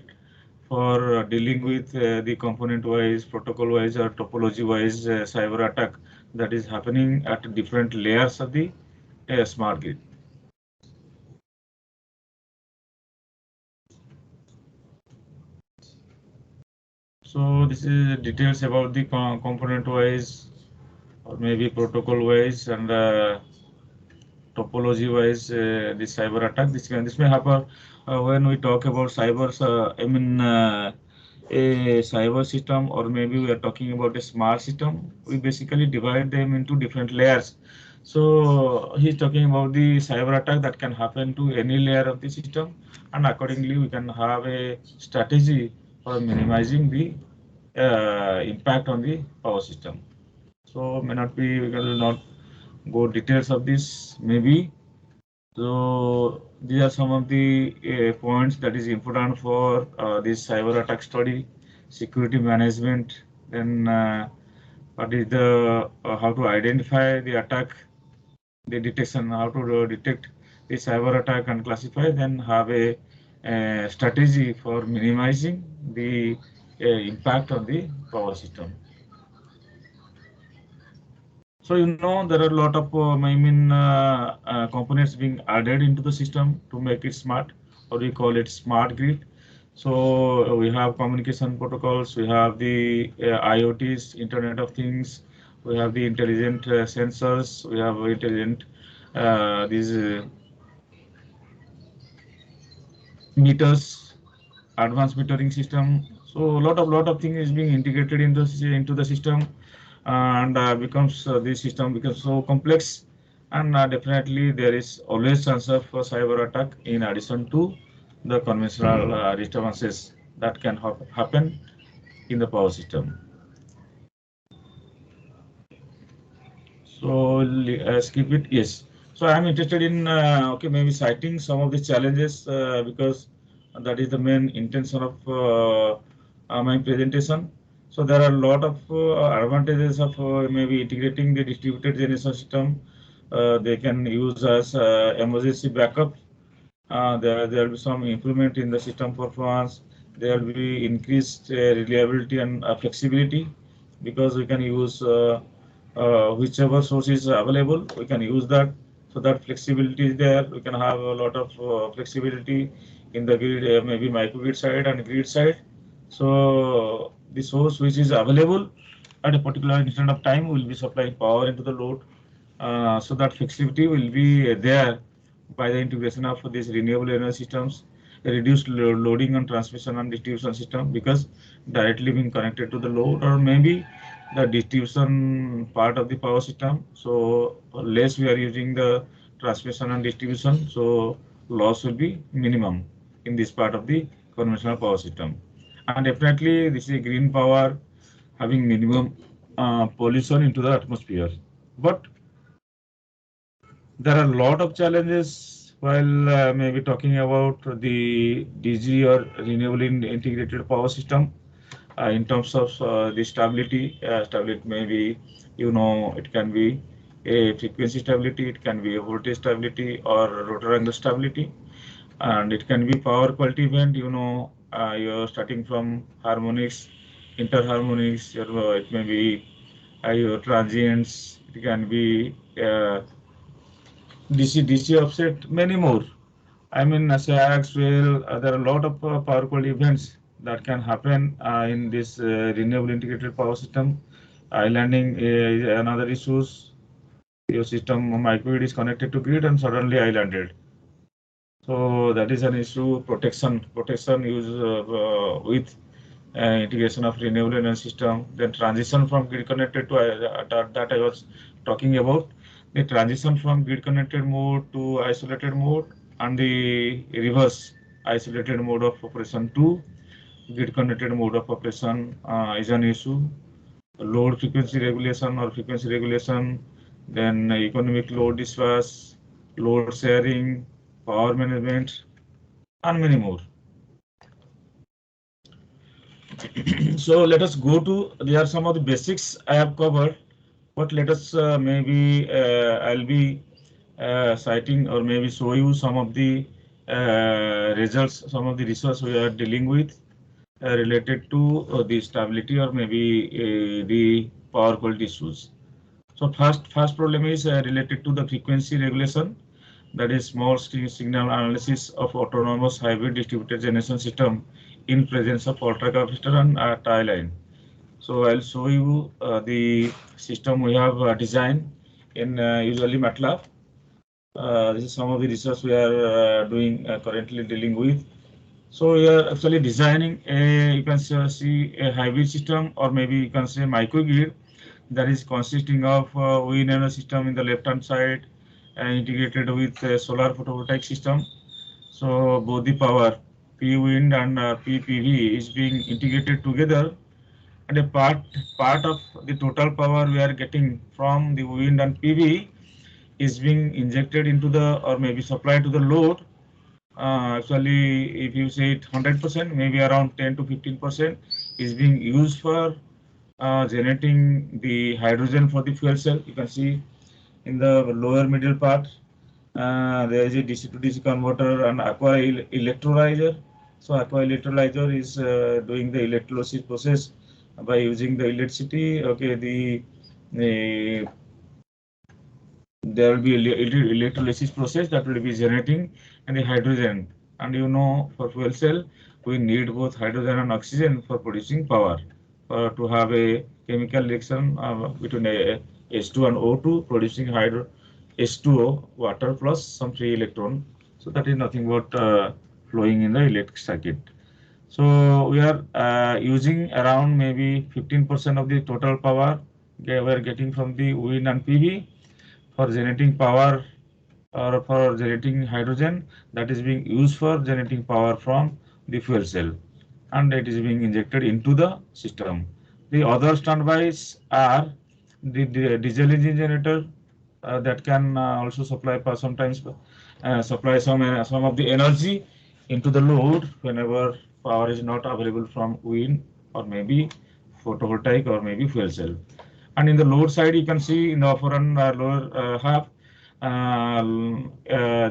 for dealing with the component wise, protocol wise, or topology wise cyber attack that is happening at different layers of the smart grid. So this is details about the component wise or maybe protocol wise and topology wise the cyber attack. This may happen when we talk about cyber. A cyber system, or maybe we are talking about a smart system. We basically divide them into different layers. So he's talking about the cyber attack that can happen to any layer of the system, and accordingly we can have a strategy for minimizing the impact on the power system. So may not be, we will not go details of this maybe. So these are some of the points that is important for this cyber attack study, security management. Then what is the how to identify the attack, the detection, how to detect the cyber attack and classify. Then have a strategy for minimizing the impact on the power system. So there are a lot of components being added into the system to make it smart, or we call it smart grid. So we have communication protocols, we have the IoTs, Internet of Things, we have the intelligent sensors, we have intelligent these meters, advanced metering system. So a lot of things is being integrated into the system, and this system becomes so complex, and definitely there is always chance of cyber attack in addition to the conventional disturbances that can happen in the power system. So skip it. Yes. So I'm interested in maybe citing some of the challenges because that is the main intention of my presentation. So there are a lot of advantages of maybe integrating the distributed generation system. They can use as emergency backup. There will be some improvement in the system performance. There will be increased reliability and flexibility, because we can use whichever source is available, we can use that. So that flexibility is there. We can have a lot of flexibility in the grid, maybe microgrid side and grid side. So the source which is available at a particular instant of time will be supplying power into the load. So that flexibility will be there by the integration of these renewable energy systems, reduced loading on transmission and distribution system, because directly being connected to the load, or maybe the distribution part of the power system. So less we are using the transmission and distribution, so loss will be minimum in this part of the conventional power system. And definitely this is green power having minimum pollution into the atmosphere. But there are a lot of challenges while maybe talking about the DG or renewable integrated power system in terms of the stability. Stability maybe, it can be a frequency stability, it can be a voltage stability or rotor angle stability, and it can be power quality event. You're starting from harmonics, interharmonics, it may be your transients, it It can be DC offset, many more. I mean, as well, there are a lot of power quality events that can happen in this renewable integrated power system. Islanding is another issues. Your system microgrid is connected to grid and suddenly islanded. So that is an issue. Protection use with integration of renewable energy system. Then transition from grid connected to that I was talking about. The transition from grid connected mode to isolated mode and the reverse isolated mode of operation to grid connected mode of operation is an issue. Load frequency regulation or frequency regulation, then economic load dispatch, load sharing, power management, and many more. So let us go to, there are some of the basics I have covered, but let us maybe I'll be citing or maybe show you some of the results, some of the research we are dealing with related to the stability or maybe the power quality issues. So first problem is related to the frequency regulation, that is small signal analysis of autonomous hybrid distributed generation system in presence of ultra capacitor and tie line. So I'll show you the system we have designed in usually MATLAB. This is some of the research we are doing currently dealing with. So we are actually designing a, you can see a hybrid system, or maybe you can say microgrid, that is consisting of wind energy system in the left hand side and integrated with a solar photovoltaic system. So both the power P wind and P PV is being integrated together, and a part of the total power we are getting from the wind and PV is being injected into the, or maybe supplied to the load. Actually, if you say it 100%, maybe around 10 to 15% is being used for generating the hydrogen for the fuel cell. You can see in the lower middle part, there is a DC to DC converter and aqua electrolyzer. So aqua electrolyzer is doing the electrolysis process by using the electricity. Okay, there will be electrolysis process that will be generating and the hydrogen. And you know, for fuel cell, we need both hydrogen and oxygen for producing power. To have a chemical reaction between a H2 and O2, producing H2O, water plus some free electron. So that is nothing but flowing in the electric circuit. So we are using around maybe 15% of the total power we are getting from the wind and PV for generating power, or for generating hydrogen that is being used for generating power from the fuel cell, and it is being injected into the system. The other standbys are the diesel engine generator that can also supply sometimes supply some of the energy into the load whenever power is not available from wind or maybe photovoltaic or maybe fuel cell. And in the load side, you can see in the upper and lower half,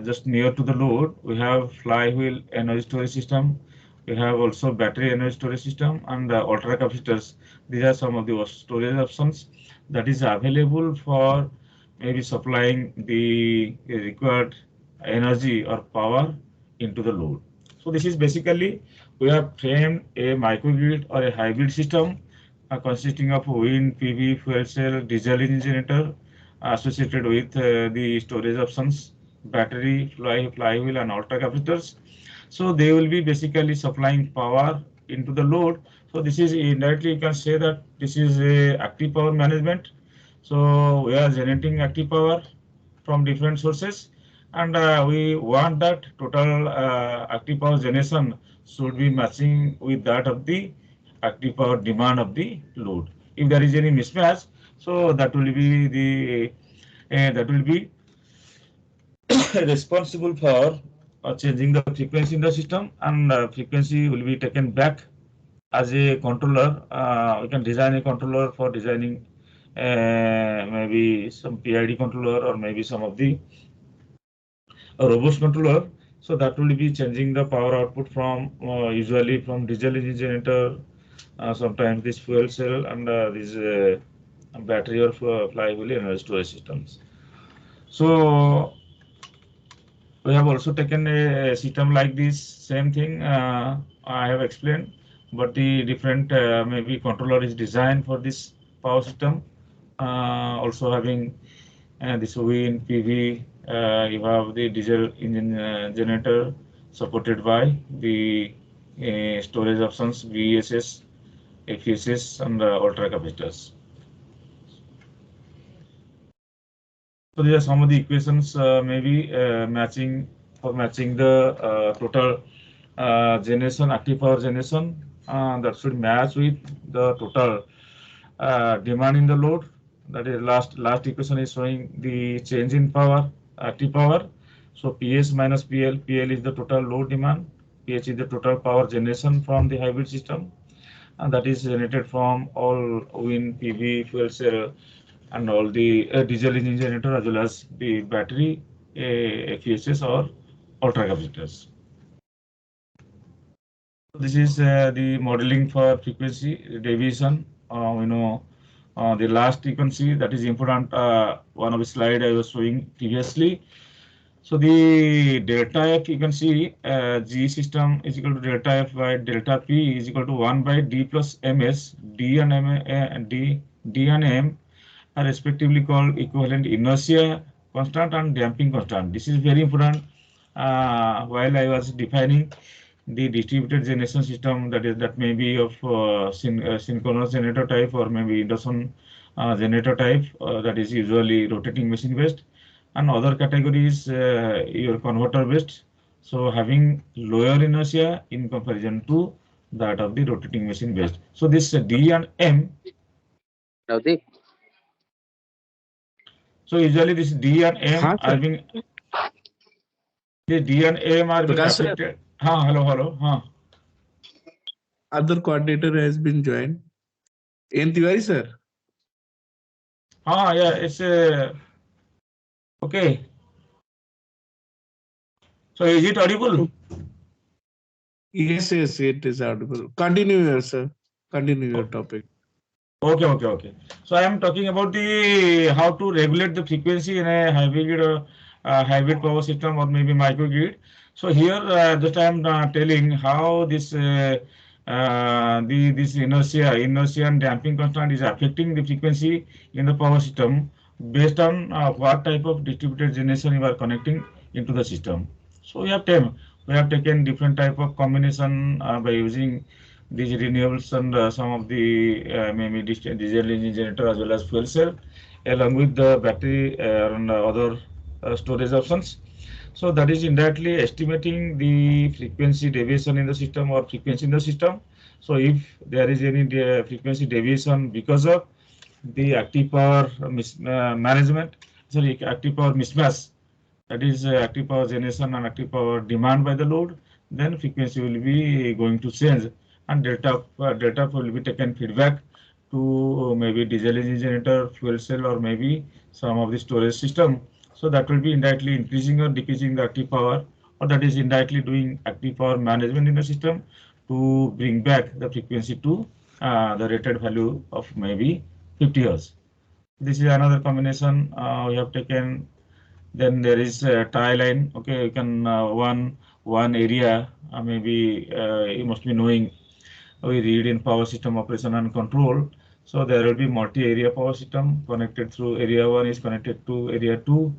just near to the load, we have flywheel energy storage system. We have also battery energy storage system and ultra capacitors. These are some of the storage options that is available for maybe supplying the required energy or power into the load. So this is basically, we have framed a microgrid or a hybrid system consisting of wind, PV, fuel cell, diesel engine generator associated with the storage options, battery, flywheel, and ultra capacitors. So they will be basically supplying power into the load. So this is indirectly, you can say that this is a active power management. So we are generating active power from different sources, and we want that total active power generation should be matching with that of the active power demand of the load. If there is any mismatch, so that will be the responsible for changing the frequency in the system, and frequency will be taken back as a controller. We can design a controller for designing maybe some PID controller or maybe some of the robust controller. So that will be changing the power output from usually from diesel engine generator, sometimes this fuel cell, and this battery or flyable energy storage systems. So we have also taken a system like this, same thing I have explained, but the different maybe controller is designed for this power system. Also having this wind PV, you have the diesel engine generator supported by the storage options VSS, FSS, and ultra capacitors. So these are some of the equations maybe matching the total generation, active power generation that should match with the total demand in the load. That is last equation is showing the change in power, active power. So PS minus PL, PL is the total load demand, PH is the total power generation from the hybrid system, and that is generated from all wind, PV, fuel cell, and all the diesel engine generator as well as the battery, FESS or ultra capacitors. This is the modeling for frequency deviation. We know the last you can see that is important. One of the slide I was showing previously. So the delta F you can see G system is equal to delta F by delta P is equal to 1 by D plus MS. D and M, D and M are respectively called equivalent inertia constant and damping constant. This is very important. While I was defining the distributed generation system, that may be of synchronous generator type or maybe induction generator type, that is usually rotating machine based, and other categories your converter based. So having lower inertia in comparison to that of the rotating machine based. So this D and M. Navdeep? So usually this D and M are being being Prakash sir, affected. Hello. other coordinator has been joined. In Tiwari sir. Yeah, it's okay. So is it audible? Yes, it is audible. Continue, sir. Continue your topic. Okay. So I am talking about the how to regulate the frequency in a hybrid power system or maybe microgrid. So here just I am telling how this this inertia and damping constant is affecting the frequency in the power system based on what type of distributed generation you are connecting into the system. So we have taken different type of combination by using these renewables and some of the maybe diesel engine generator as well as fuel cell, along with the battery and other storage options. So that is indirectly estimating the frequency deviation in the system or frequency in the system. So if there is any frequency deviation because of the active power active power mismatch, that is active power generation and active power demand by the load, then frequency will be going to change, and delta will be taken feedback to maybe diesel engine generator, fuel cell, or maybe some of the storage system. So that will be indirectly increasing or decreasing the active power, or that is indirectly doing active power management in the system to bring back the frequency to the rated value of maybe 50 Hz. This is another combination we have taken. Then there is a tie line. Okay, you can one area maybe you must be knowing. We read in power system operation and control. So there will be multi-area power system connected through area 1 is connected to area 2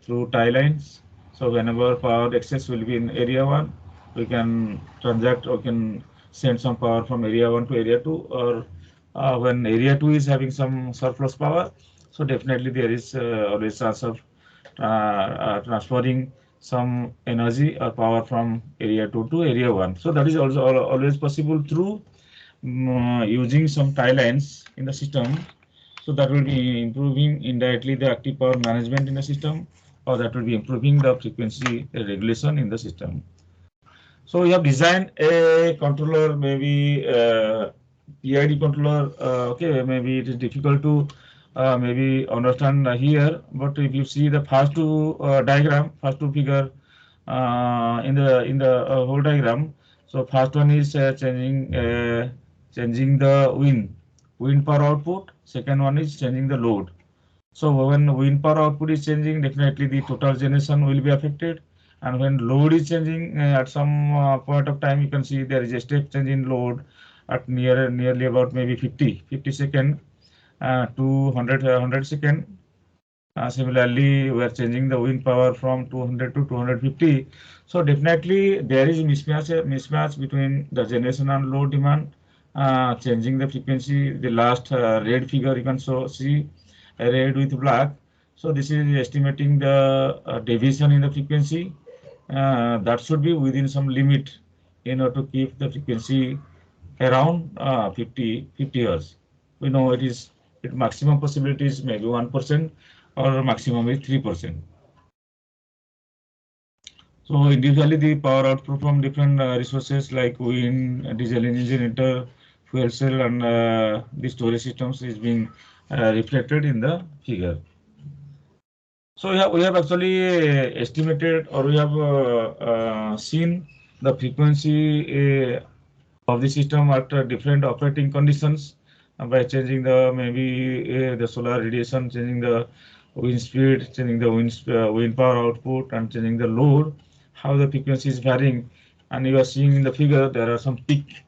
through tie lines. So whenever power excess will be in area 1, we can transact or can send some power from area 1 to area 2, or when area 2 is having some surplus power, so definitely there is always chance of transferring some energy or power from area 2 to area 1. So that is also always possible through using some tie lines in the system. So that will be improving indirectly the active power management in the system, or that will be improving the frequency regulation in the system. So we have designed a controller, maybe PID controller. Okay, maybe it is difficult to maybe understand here, but if you see the first two diagram, first two figure in the whole diagram. So first one is changing the wind. wind power output. Second one is changing the load. So when wind power output is changing, definitely the total generation will be affected. And when load is changing at some point of time, you can see there is a step change in load at nearly about maybe 50 second to 100 second. Similarly, we are changing the wind power from 200 to 250. So definitely there is mismatch between the generation and load demand. Changing the frequency, the last red figure you can see red with black. So this is estimating the deviation in the frequency. That should be within some limit in order to keep the frequency around 50 Hz. We know its maximum possibility is maybe 1% or maximum is 3%. So individually the power output from different resources like wind, diesel engine generator, fuel cell, and the storage systems is being reflected in the figure. So we have actually estimated, or we have seen the frequency of the system at different operating conditions by changing the maybe the solar radiation, changing the wind speed, changing the wind power output, and changing the load, how the frequency is varying. And you are seeing in the figure there are some peak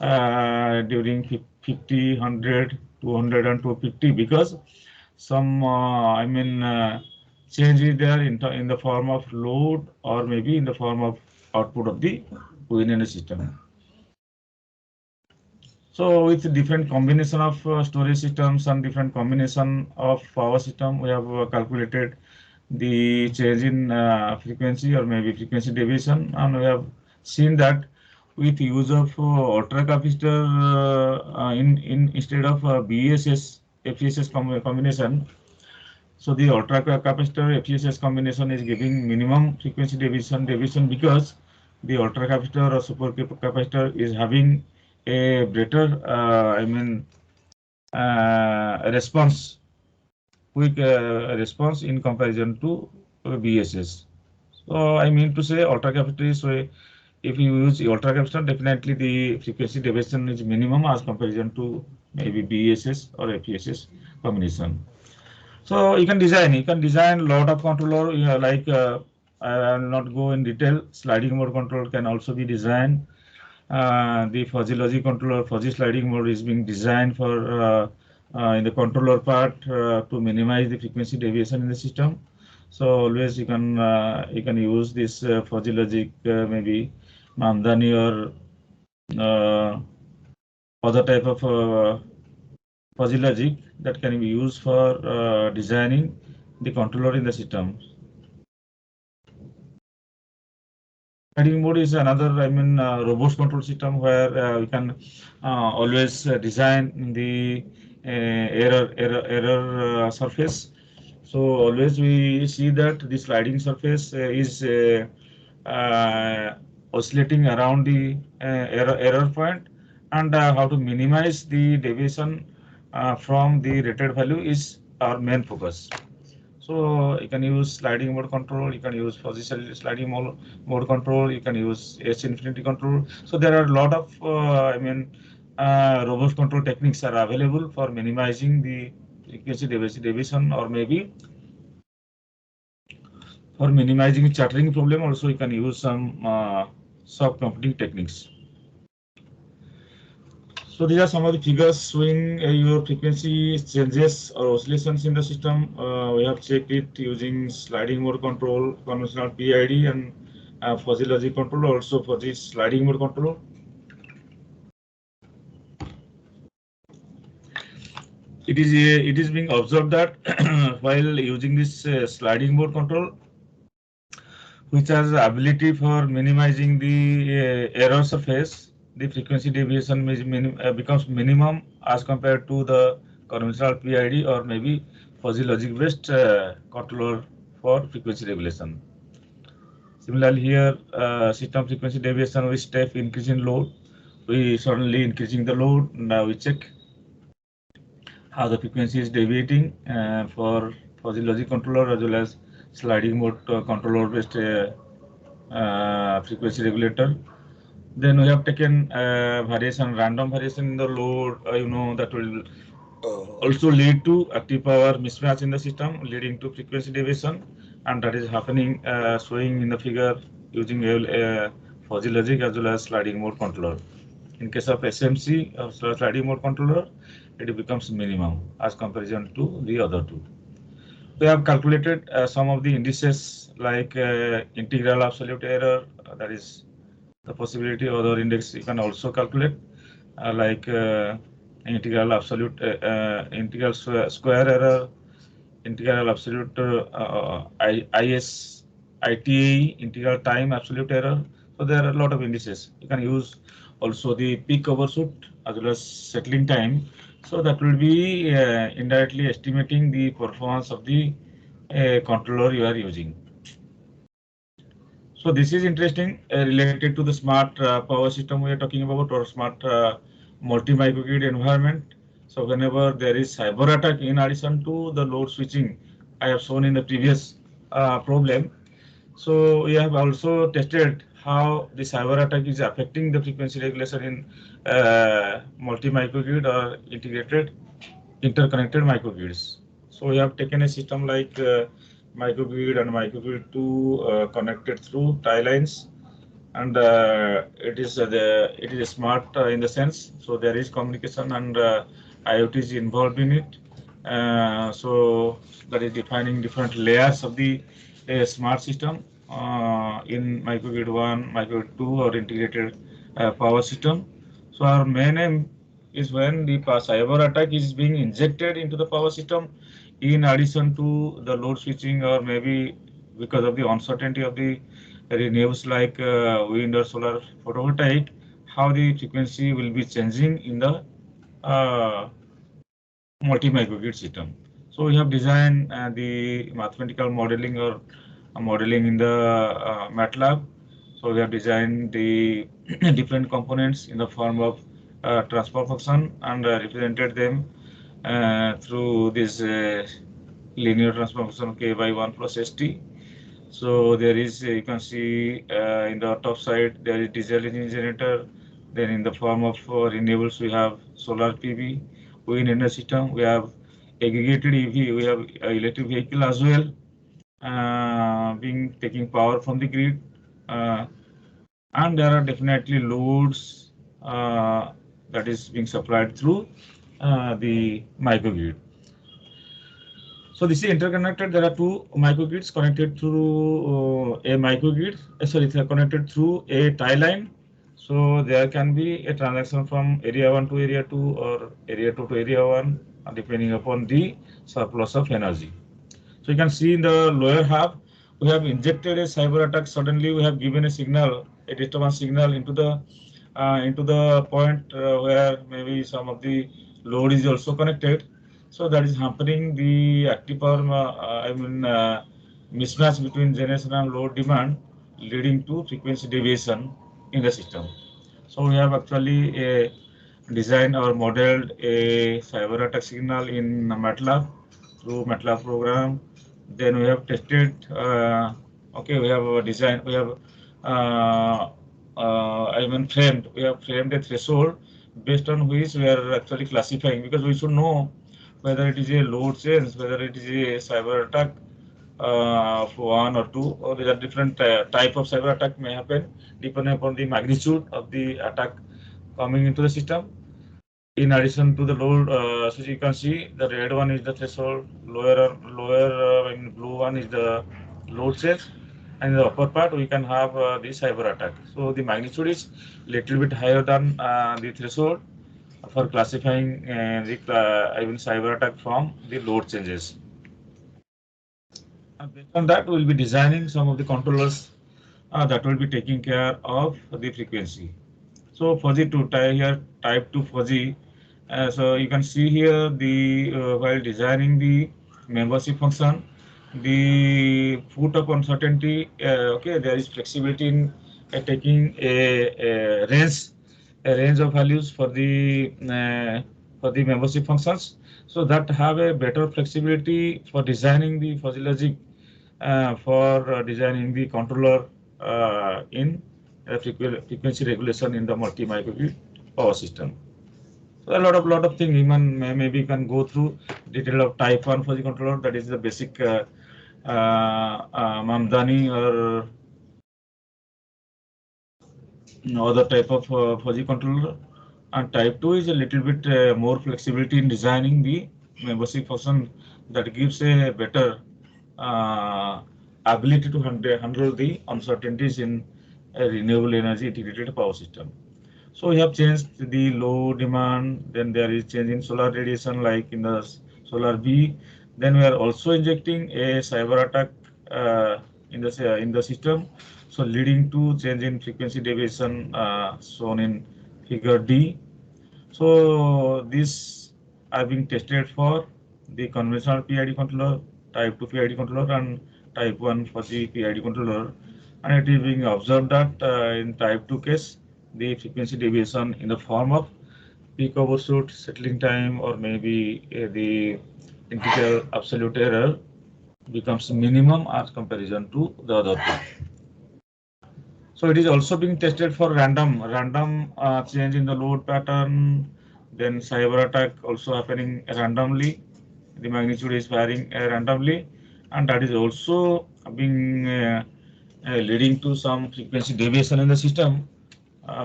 during 50, 100, 200, and 250 because some change is there in the form of load or maybe in the form of output of the wind energy system. So with different combination of storage systems and different combination of power system, we have calculated the change in frequency or maybe frequency deviation, and we have seen that with use of ultra capacitor in instead of BESS FESS combination. So the ultra capacitor FESS combination is giving minimum frequency deviation because the ultra capacitor or super capacitor is having a better response, quick response in comparison to BSS. So I mean to say ultra capacitor is, if you use ultra capacitor, definitely the frequency deviation is minimum as comparison to maybe BSS or FESS combination. So you can design a lot of controller, like I will not go in detail. Sliding mode control can also be designed. The fuzzy logic controller, fuzzy sliding mode is being designed for in the controller part to minimize the frequency deviation in the system. So always you can use this fuzzy logic, maybe Mamdani or other type of fuzzy logic that can be used for designing the controller in the system. Sliding mode is another, robust control system where we can always design the error surface. So always we see that the sliding surface is oscillating around the error point, and how to minimize the deviation from the rated value is our main focus. So you can use sliding mode control, you can use fuzzy sliding mode control, you can use S infinity control. So there are a lot of robust control techniques are available for minimizing the frequency deviation, or maybe for minimizing chattering problem. Also you can use some soft computing techniques. So these are some of the figures showing your frequency changes or oscillations in the system. We have checked it using sliding mode control, conventional PID, and fuzzy logic control, also for this sliding mode control. It is being observed that while using this sliding mode control, which has the ability for minimizing the error surface, the frequency deviation becomes minimum as compared to the conventional PID or maybe fuzzy logic based controller for frequency regulation. Similarly here, system frequency deviation with step increase in load. We suddenly increasing the load. Now we check how the frequency is deviating for fuzzy logic controller as well as sliding mode controller based frequency regulator. Then we have taken variation, random variation in the load, that will also lead to active power mismatch in the system, leading to frequency deviation, and that is happening, showing in the figure using fuzzy logic as well as sliding mode controller. In case of SMC or sliding mode controller, it becomes minimum as comparison to the other two. We have calculated some of the indices like integral absolute error, that is the possibility. Other index you can also calculate like integral absolute integral square error, integral absolute ITA, integral time absolute error. So there are a lot of indices. You can use also the peak overshoot as well as settling time. So that will be indirectly estimating the performance of the controller you are using. So this is interesting related to the smart power system we are talking about, or smart multi-microgrid environment. So whenever there is cyber attack in addition to the load switching, I have shown in the previous problem. So we have also tested how the cyber attack is affecting the frequency regulation in multi-microgrid or integrated interconnected microgrids. So we have taken a system like microgrid and microgrid 2 connected through tie lines, and it is smart in the sense. So there is communication and IoT is involved in it. So that is defining different layers of the smart system in microgrid 1, microgrid 2, or integrated power system. So our main aim is when the cyber attack is being injected into the power system, in addition to the load switching, or maybe because of the uncertainty of the renewables like wind or solar photovoltaic, how the frequency will be changing in the uh, multi-microgrid system. So we have designed the mathematical modeling or modeling in the MATLAB. So we have designed the different components in the form of transfer function and represented them through this linear transfer function k by 1 plus st. So there is, you can see in the top side, there is diesel engine generator. Then in the form of renewables, we have solar PV, wind energy system, we have aggregated EV, we have electric vehicle as well, being taking power from the grid. And there are definitely loads that is being supplied through the microgrid. So this is interconnected. There are two microgrids connected through a microgrid. Sorry, they are connected through a tie line. So there can be a transaction from area 1 to area 2 or area 2 to area 1, depending upon the surplus of energy. So you can see in the lower half, we have injected a cyber attack. Suddenly we have given a signal, a disturbance signal into the point where maybe some of the load is also connected. So that is happening the active power, mismatch between generation and load demand, leading to frequency deviation in the system. So we have actually designed or modeled a cyber attack signal in MATLAB through MATLAB program. Then we have tested. Okay, we have a design. We have framed. We have framed a threshold based on which we are actually classifying, because we should know whether it is a load change, whether it is a cyber attack of 1 or 2, or there are different type of cyber attack may happen depending upon the magnitude of the attack coming into the system. In addition to the load, so you can see the red one is the threshold, blue one is the load change, and in the upper part we can have the cyber attack. So the magnitude is little bit higher than the threshold for classifying the cyber attack from the load changes. And based on that, we will be designing some of the controllers that will be taking care of the frequency. So fuzzy to tie here, type 2 fuzzy. So you can see here the while designing the membership function, the foot of uncertainty. Okay, there is flexibility in taking a range of values for the membership functions. So that have a better flexibility for designing the fuzzy logic for designing the controller in frequency regulation in the multi-microgrid power system. So a lot of things. Even maybe you can go through detail of type 1 fuzzy controller. That is the basic Mamdani or other type of fuzzy controller. And type 2 is a little bit more flexibility in designing the membership function that gives a better ability to handle the uncertainties in a renewable energy integrated power system. So we have changed the low demand, then there is change in solar radiation like in the solar B. Then we are also injecting a cyber attack in the system, so leading to change in frequency deviation shown in figure D. So these are being tested for the conventional PID controller, type 2 PID controller and type 1 fuzzy PID controller, and it is being observed that in type 2 case the frequency deviation in the form of peak overshoot, settling time, or maybe the integral absolute error becomes minimum as comparison to the other two. So it is also being tested for random change in the load pattern, then cyber attack also happening randomly. The magnitude is varying randomly, and that is also being leading to some frequency deviation in the system,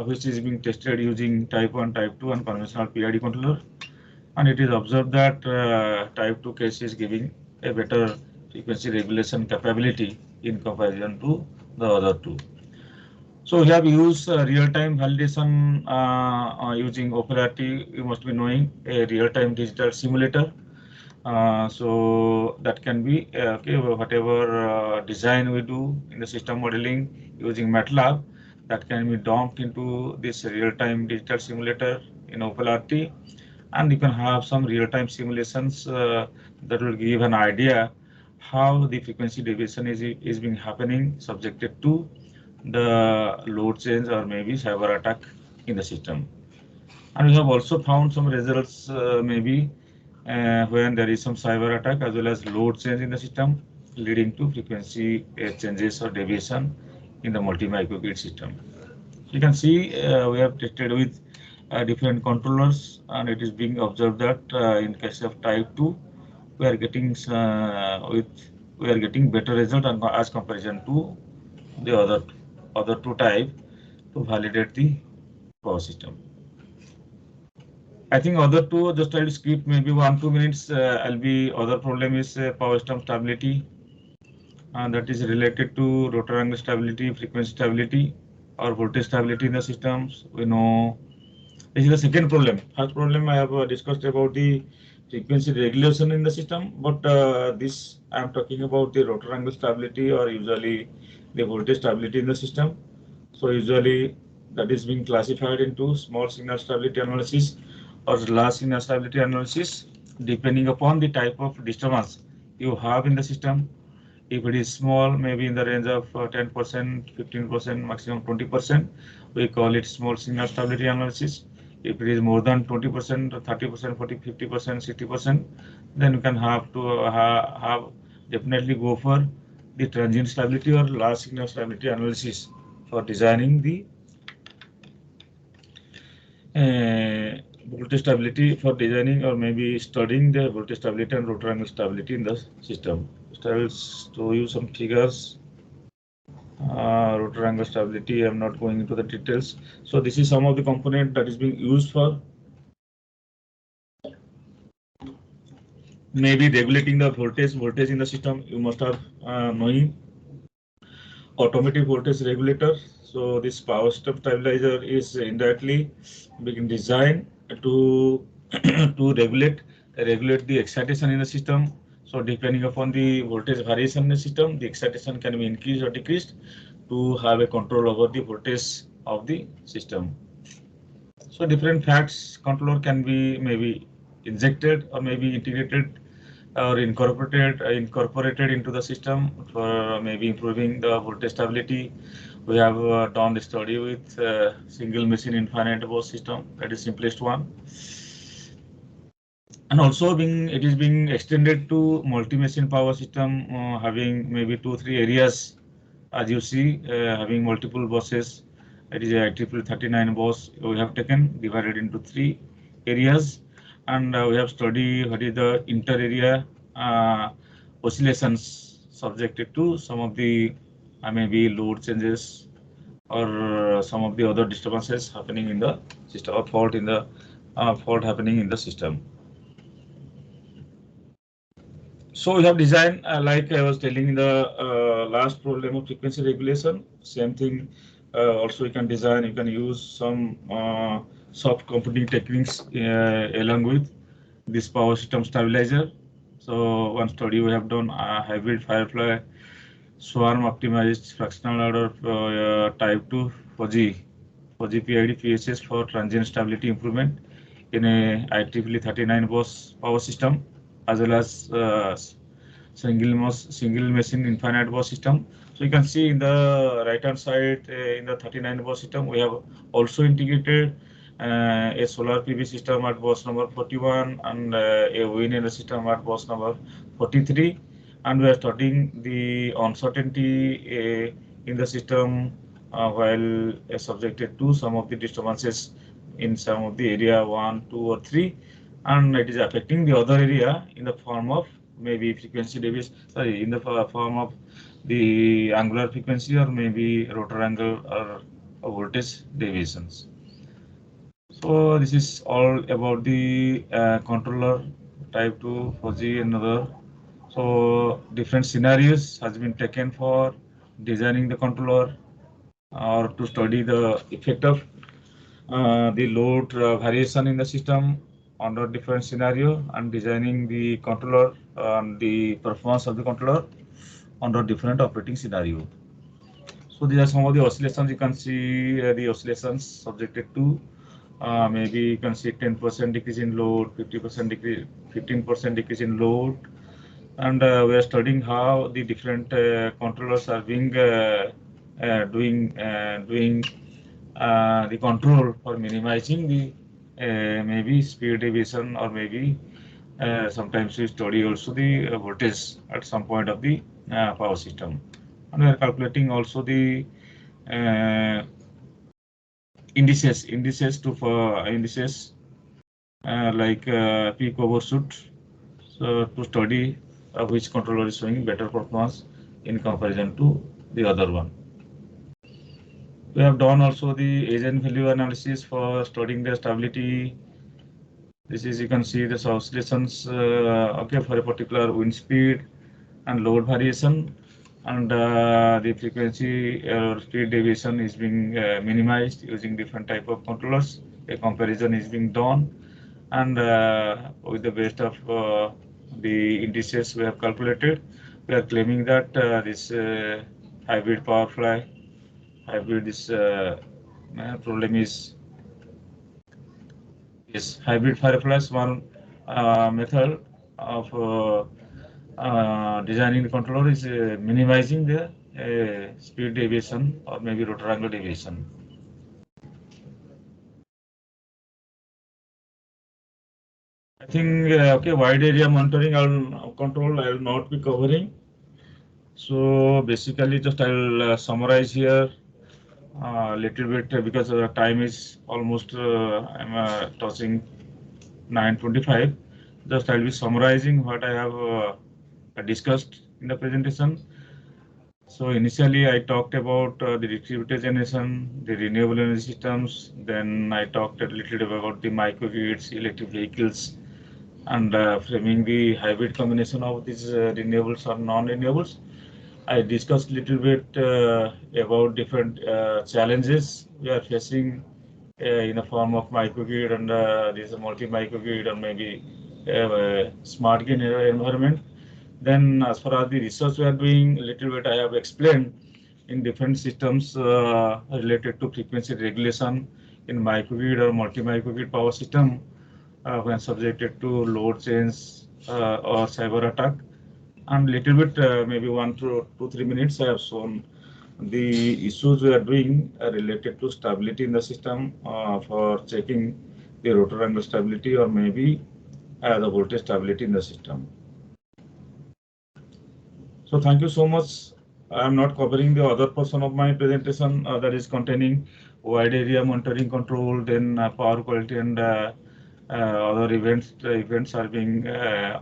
which is being tested using type 1, type 2 and conventional PID controller. And it is observed that type 2 case is giving a better frequency regulation capability in comparison to the other two. So we have used real-time validation using OpenRT. You must be knowing a real-time digital simulator. So that can be okay, whatever design we do in the system modeling using MATLAB, that can be dumped into this real-time digital simulator in OpenRT, and you can have some real-time simulations that will give an idea how the frequency deviation is being happening subjected to the load change or maybe cyber attack in the system. And we have also found some results maybe when there is some cyber attack as well as load change in the system leading to frequency changes or deviation in the multi-microgrid system. You can see we have tested with different controllers, and it is being observed that in case of type 2 we are getting better result as comparison to the other two type to validate the power system. I think other two, just I'll skip maybe 1-2 minutes. I'll be other problem is power system stability, and that is related to rotor angle stability, frequency stability, or voltage stability in the systems. We know this is the second problem. First problem I have discussed about the frequency regulation in the system, but this I am talking about the rotor angle stability or usually the voltage stability in the system. So usually that is being classified into small signal stability analysis or large signal stability analysis, depending upon the type of disturbance you have in the system. If it is small, maybe in the range of 10%, 15%, maximum 20%, we call it small signal stability analysis. If it is more than 20%, 30%, 40, 50%, 60%, then you can have to have definitely go for the transient stability or large signal stability analysis for designing the voltage stability, for designing or maybe studying the voltage stability and rotor angle stability in the system. So I will show you some figures. Rotor angle stability, I'm not going into the details. So this is some of the component that is being used for maybe regulating the voltage in the system. You must have knowing automatic voltage regulator. So this power step stabilizer is indirectly being designed to to regulate the excitation in the system. So depending upon the voltage variation in the system, the excitation can be increased or decreased to have a control over the voltage of the system. So different facts controller can be maybe injected or maybe integrated or incorporated into the system for maybe improving the voltage stability. We have done the study with single machine infinite bus system, that is simplest one. And also it is being extended to multi-machine power system, having maybe 2-3 areas, as you see, having multiple buses That is IEEE 39 BOS we have taken, divided into 3 areas, and we have studied what is the inter-area oscillations subjected to some of the maybe load changes or some of the other disturbances happening in the system, or fault happening in the system. So we have designed, like I was telling in the last problem of frequency regulation, same thing. Also, you can design, you can use some soft computing techniques along with this power system stabilizer. So one study we have done, hybrid firefly swarm optimized fractional order type 2 fuzzy PID PHS for transient stability improvement in a IEEE 39 bus power system, as well as single machine infinite bus system. So you can see in the right hand side in the 39 bus system, we have also integrated a solar PV system at bus number 41 and a wind energy system at bus number 43. And we are studying the uncertainty in the system while subjected to some of the disturbances in some of the area 1, 2, or 3, and it is affecting the other area in the form of maybe frequency deviation, sorry, in the form of the angular frequency or maybe rotor angle or voltage deviations. So this is all about the controller type 2 fuzzy and other. So different scenarios has been taken for designing the controller or to study the effect of the load variation in the system under different scenario, and designing the controller and the performance of the controller under different operating scenario. So these are some of the oscillations. You can see the oscillations subjected to maybe you can see 10% decrease in load, 50% decrease, 15% decrease in load, and we are studying how the different controllers are being doing the control for minimizing the maybe speed deviation, or maybe sometimes we study also the voltage at some point of the power system, and we are calculating also the indices like peak overshoot, so to study which controller is showing better performance in comparison to the other one. We have done also the agent value analysis for studying the stability. This is, you can see the oscillations okay, for a particular wind speed and load variation, and the frequency or speed deviation is being minimized using different type of controllers. A comparison is being done, and with the best of the indices we have calculated, we are claiming that this hybrid power fly hybrid this problem is hybrid fireflies one method of designing the controller is minimizing the speed deviation or maybe rotor angle deviation. I think okay, wide area monitoring control I will not be covering. So basically, just I will summarize here a little bit because the time is almost I'm touching 9:25. Just I will be summarizing what I have discussed in the presentation. So initially I talked about the distributed generation, the renewable energy systems. Then I talked a little bit about the microgrids, electric vehicles, and framing the hybrid combination of these renewables or non-renewables. I discussed a little bit about different challenges we are facing in the form of microgrid and this multi-microgrid, or maybe smart grid environment. Then as far as the research we are doing, a little bit I have explained in different systems related to frequency regulation in microgrid or multi-microgrid power system when subjected to load change or cyber attack. And little bit maybe 1 to 2-3 minutes I have shown the issues we are doing related to stability in the system for checking the rotor angle stability or maybe the voltage stability in the system. So thank you so much. I am not covering the other portion of my presentation that is containing wide area monitoring control, then power quality and other events are being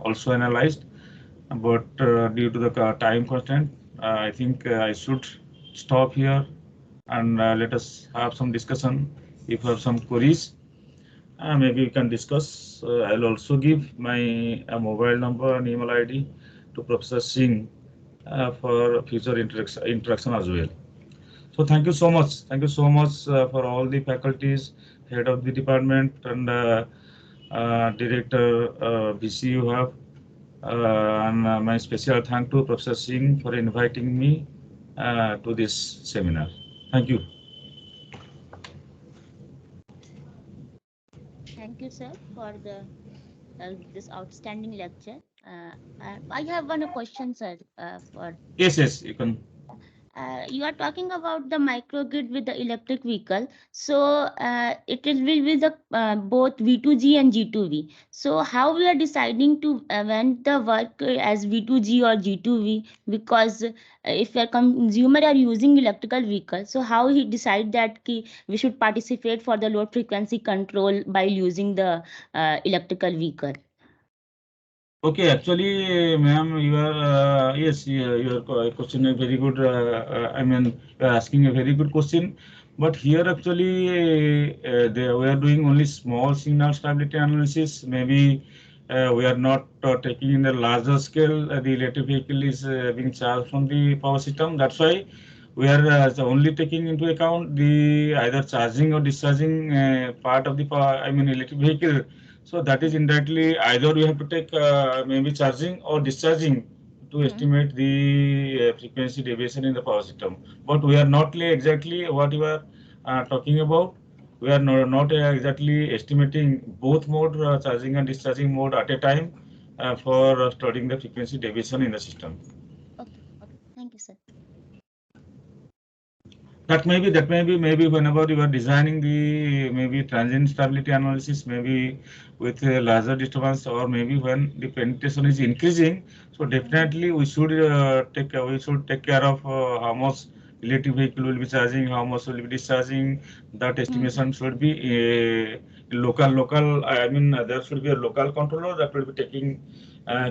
also analyzed. But due to the time constraint, I think I should stop here and let us have some discussion. If you have some queries, maybe we can discuss. I'll also give my mobile number and email ID to Professor Singh for future interaction as well. So thank you so much. Thank you so much for all the faculties, head of the department, and director VC you have. And my special thank to Professor Singh for inviting me to this seminar. Thank you. Thank you, sir, for the this outstanding lecture. I have one question, sir. Yes, you can. You are talking about the microgrid with the electric vehicle. So it will be with the both V2G and G2V. So how we are deciding to when the work as V2G or G2V? Because if a consumer are using electrical vehicle, so how he decide that we should participate for the load frequency control by using the electrical vehicle? Okay, actually, ma'am, you are yes, your question is very good. I mean, you are asking a very good question. But here, actually, we are doing only small signal stability analysis. Maybe we are not taking in a larger scale. The electric vehicle is being charged from the power system. That's why we are only taking into account the either charging or discharging part of the power. I mean, electric vehicle. So that is indirectly either we have to take maybe charging or discharging to estimate the frequency deviation in the power system. But we are not exactly what you are talking about. We are not exactly estimating both mode, charging and discharging mode at a time for studying the frequency deviation in the system. Okay, thank you, sir. That may be maybe whenever you are designing the maybe transient stability analysis, maybe with a larger disturbance, or maybe when the penetration is increasing. So definitely we should take care of how much electric vehicle will be charging, how much will be discharging. That estimation should be local. I mean, there should be a local controller that will be taking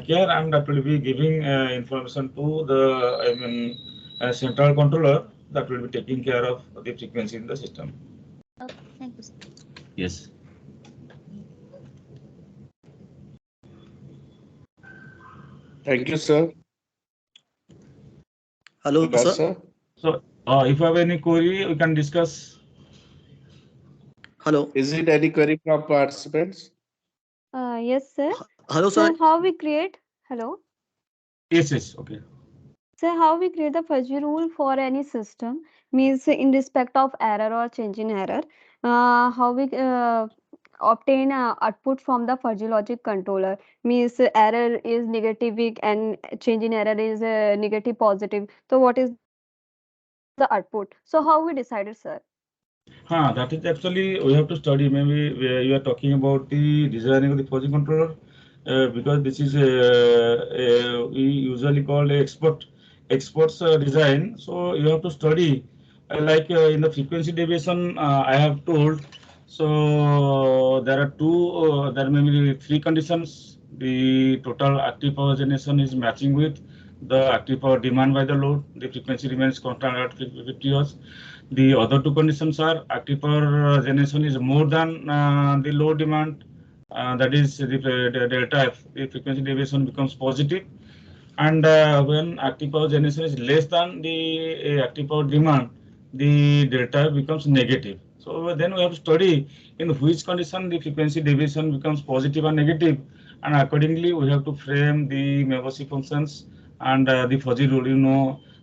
care, and that will be giving information to the central controller that will be taking care of the frequency in the system. Okay, thank you, sir. Yes. Thank you, sir. Hello, Prakash, sir. So, if you have any query, we can discuss. Hello. Is it any query from participants? Yes, sir. Hello, sir. So how we create? Hello. Yes. Okay. So how we create the fuzzy rule for any system means in respect of error or change in error. How we obtain output from the fuzzy logic controller means error is negative and change in error is negative positive. So what is the output? So how we decided, sir? That is actually we have to study. Maybe you are talking about the designing of the fuzzy controller, because this is we usually called a experts design. So you have to study, like in the frequency deviation. I have told. So there are there may be three conditions. The total active power generation is matching with the active power demand by the load. The frequency remains constant at 50 Hz. The other two conditions are active power generation is more than the load demand, that is the delta F, the frequency deviation becomes positive, and when active power generation is less than the active power demand, the delta F becomes negative. So then we have to study in which condition the frequency deviation becomes positive and negative, and accordingly we have to frame the Mabasi functions and the fuzzy rule.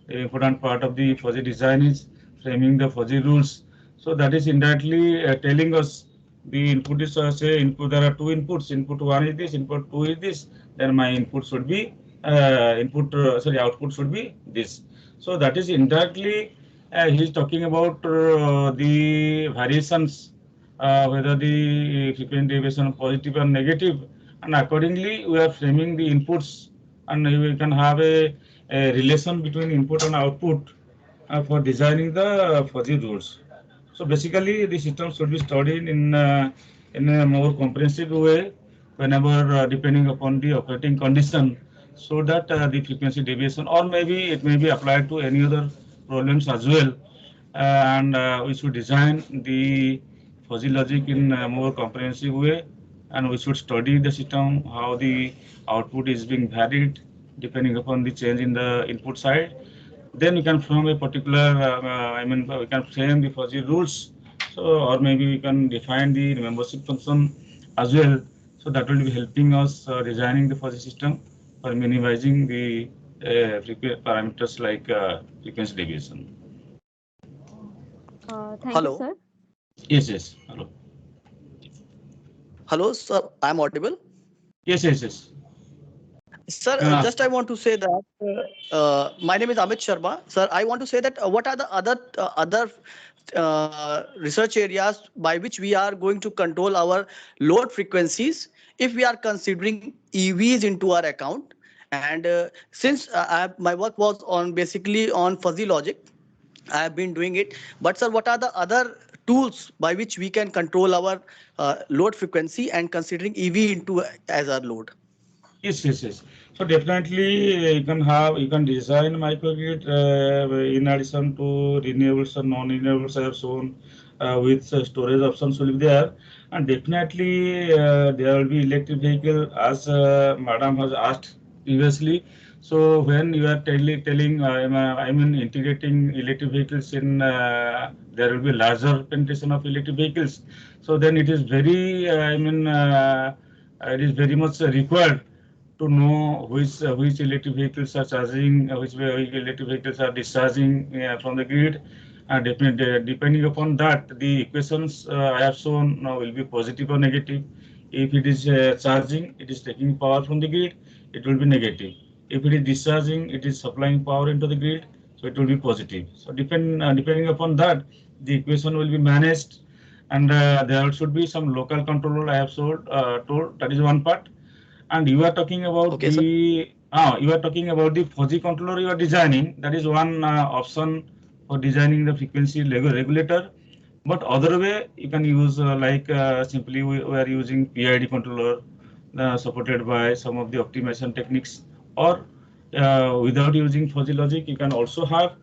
The important part of the fuzzy design is framing the fuzzy rules. So that is indirectly telling us the input is say input. There are two inputs. Input one is this. Input two is this. Then my input should be output should be this. So that is indirectly he is talking about the variations, whether the frequency deviation positive or negative, and accordingly we are framing the inputs, and we can have a relation between input and output for designing the fuzzy rules. So basically, the system should be studied in a more comprehensive way whenever depending upon the operating condition, so that the frequency deviation, or maybe it may be applied to any other problems as well. And we should design the fuzzy logic in a more comprehensive way, and we should study the system, how the output is being varied depending upon the change in the input side. Then we can form a particular, we can frame the fuzzy rules. So, or maybe we can define the membership function as well. So that will be helping us designing the fuzzy system for minimizing the parameters like frequency deviation. Thank you, Hello. sir. Yes, yes. Hello. Hello, sir. I'm audible. Yes, yes, yes. Sir, Uh, just I want to say that my name is Amit Sharma. Sir, I want to say that what are the other research areas by which we are going to control our load frequencies if we are considering EVs into our account? And since my work was on basically on fuzzy logic, I have been doing it. But sir, what are the other tools by which we can control our load frequency and considering EV into as our load? Yes, yes, yes. So definitely you can design microgrid in addition to renewables and non-renewables I have shown with storage options will be there, and definitely there will be electric vehicle as Madam has asked previously. So when you are telling I mean integrating electric vehicles in there will be larger penetration of electric vehicles. So then it is very it is very much required to know which electric vehicles are charging, which electric vehicles are discharging from the grid. And depending upon that, the equations I have shown will be positive or negative. If it is charging, it is taking power from the grid, it will be negative. If it is discharging, it is supplying power into the grid, so it will be positive. So depending upon that, the equation will be managed, and there should be some local controller I have told. That is one part. And you are talking about Okay, sir. the fuzzy controller you are designing. That is one option for designing the frequency regulator. But other way you can use simply we are using PID controller supported by some of the optimization techniques, or without using fuzzy logic you can also have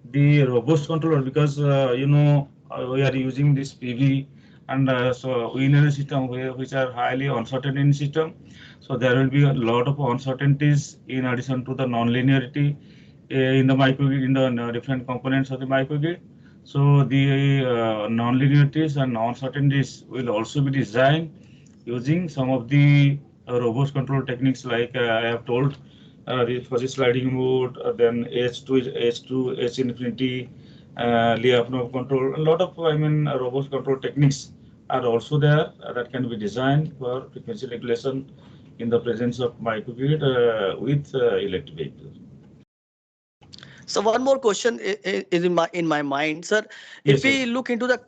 the robust controller, because we are using this PV, and so we in a system which are highly uncertain in system. So there will be a lot of uncertainties in addition to the non-linearity in the microgrid, in the different components of the microgrid. So the non-linearities and uncertainties will also be designed using some of the robust control techniques like I have told, the fuzzy sliding mode, then H2, H infinity, Lyapunov control. A lot of robust control techniques are also there that can be designed for frequency regulation in the presence of microgrid with electric vehicles. So one more question is in my mind, sir. If Yes, we yes, look into the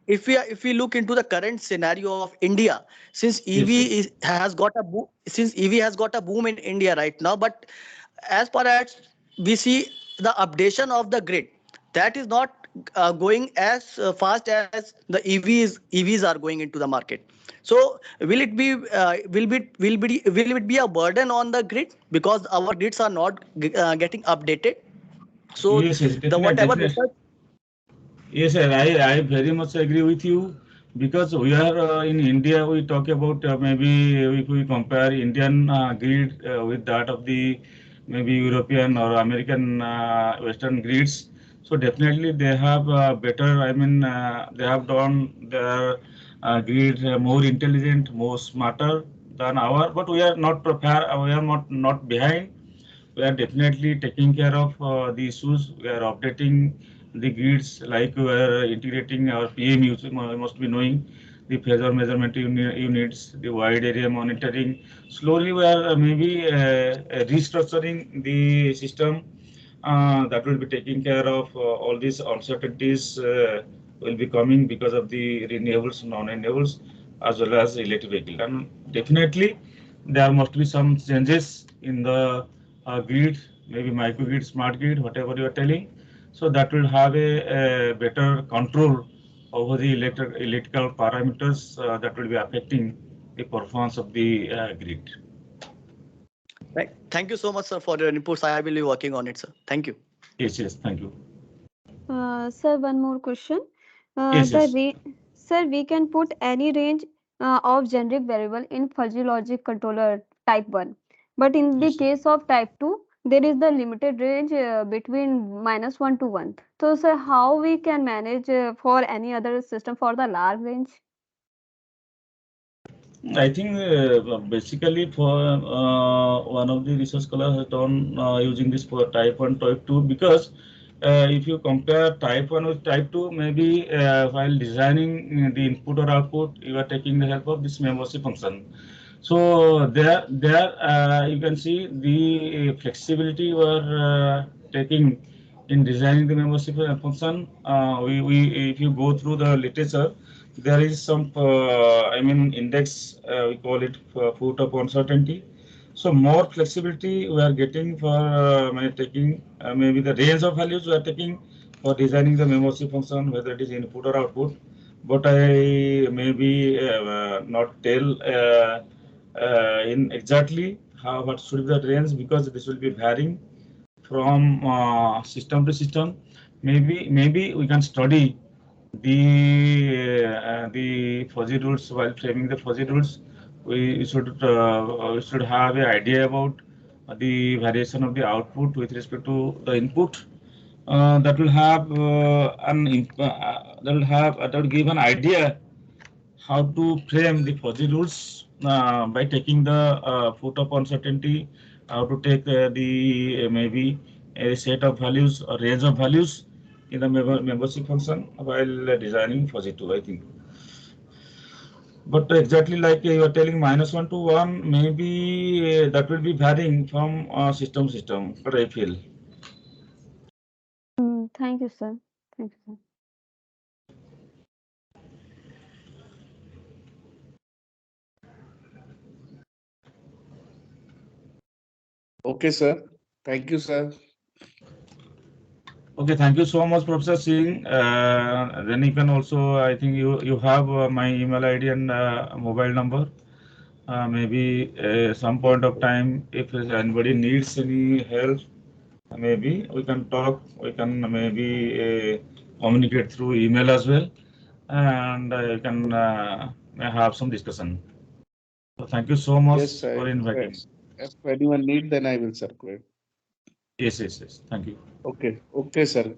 if we look into the current scenario of India, since yes, yes. has got a since EV has got a boom in India right now, but as far as we see the updation of the grid, that is not going as fast as the EVs are going into the market. So will it be will it be a burden on the grid because our grids are not getting updated? So Yes, yes, the definitely, whatever definitely. research. Yes, sir, I very much agree with you, because we are in India, we talk about maybe if we compare Indian grid with that of the maybe European or American Western grids. So definitely they have better, they have done their grid more intelligent, more smarter than our, but we are not prepared, we are not behind. We are definitely taking care of the issues. We are updating the grids, like we are integrating our PMUs. You must be knowing the phasor measurement units, the wide area monitoring. Slowly, we are maybe restructuring the system that will be taking care of all these uncertainties will be coming because of the renewables, non-renewables, as well as electric vehicle. And definitely, there must be some changes in the grid, maybe microgrid, smart grid, whatever you are telling. So that will have a better control over the electrical parameters that will be affecting the performance of the grid. Right. Thank you so much, sir, for your inputs. I will be working on it, sir. Thank you. Yes, thank you. Sir, one more question. Yes, yes. Sir, we can put any range of generic variable in fuzzy logic controller type 1. But in the Yes. case of type 2, there is the limited range between -1 to 1. So, sir, how we can manage for any other system for the large range? I think basically for one of the research scholars has done using this for type 1, type 2 because if you compare type 1 with type 2, maybe while designing the input or output, you are taking the help of this membership function. So there you can see the flexibility you are taking in designing the membership function. If you go through the literature, there is some I mean index we call it foot of uncertainty. So more flexibility we are getting for taking maybe the range of values we are taking for designing the membership function, whether it is input or output. But I maybe not tell in exactly how what should be the range because this will be varying from system to system. Maybe we can study the fuzzy rules while framing the fuzzy rules. We should have an idea about the variation of the output with respect to the input. That will have that will give an idea how to frame the fuzzy rules by taking the foot of uncertainty, how to take the maybe a set of values or range of values in the membership function while designing fuzzy 2, I think. But exactly like you are telling -1 to 1, maybe that will be varying from system, what I feel. Thank you, sir. Thank you, sir. Okay, sir. Thank you, sir. Okay, thank you so much, Professor Singh. Then you can also, I think you have my email ID and mobile number. Maybe some point of time, if anybody needs any help, maybe we can talk. We can maybe communicate through email as well, and you can have some discussion. So thank you so much Yes, sir. for inviting. If anyone need, then I will circulate. Yes. Thank you. Okay. Okay, sir.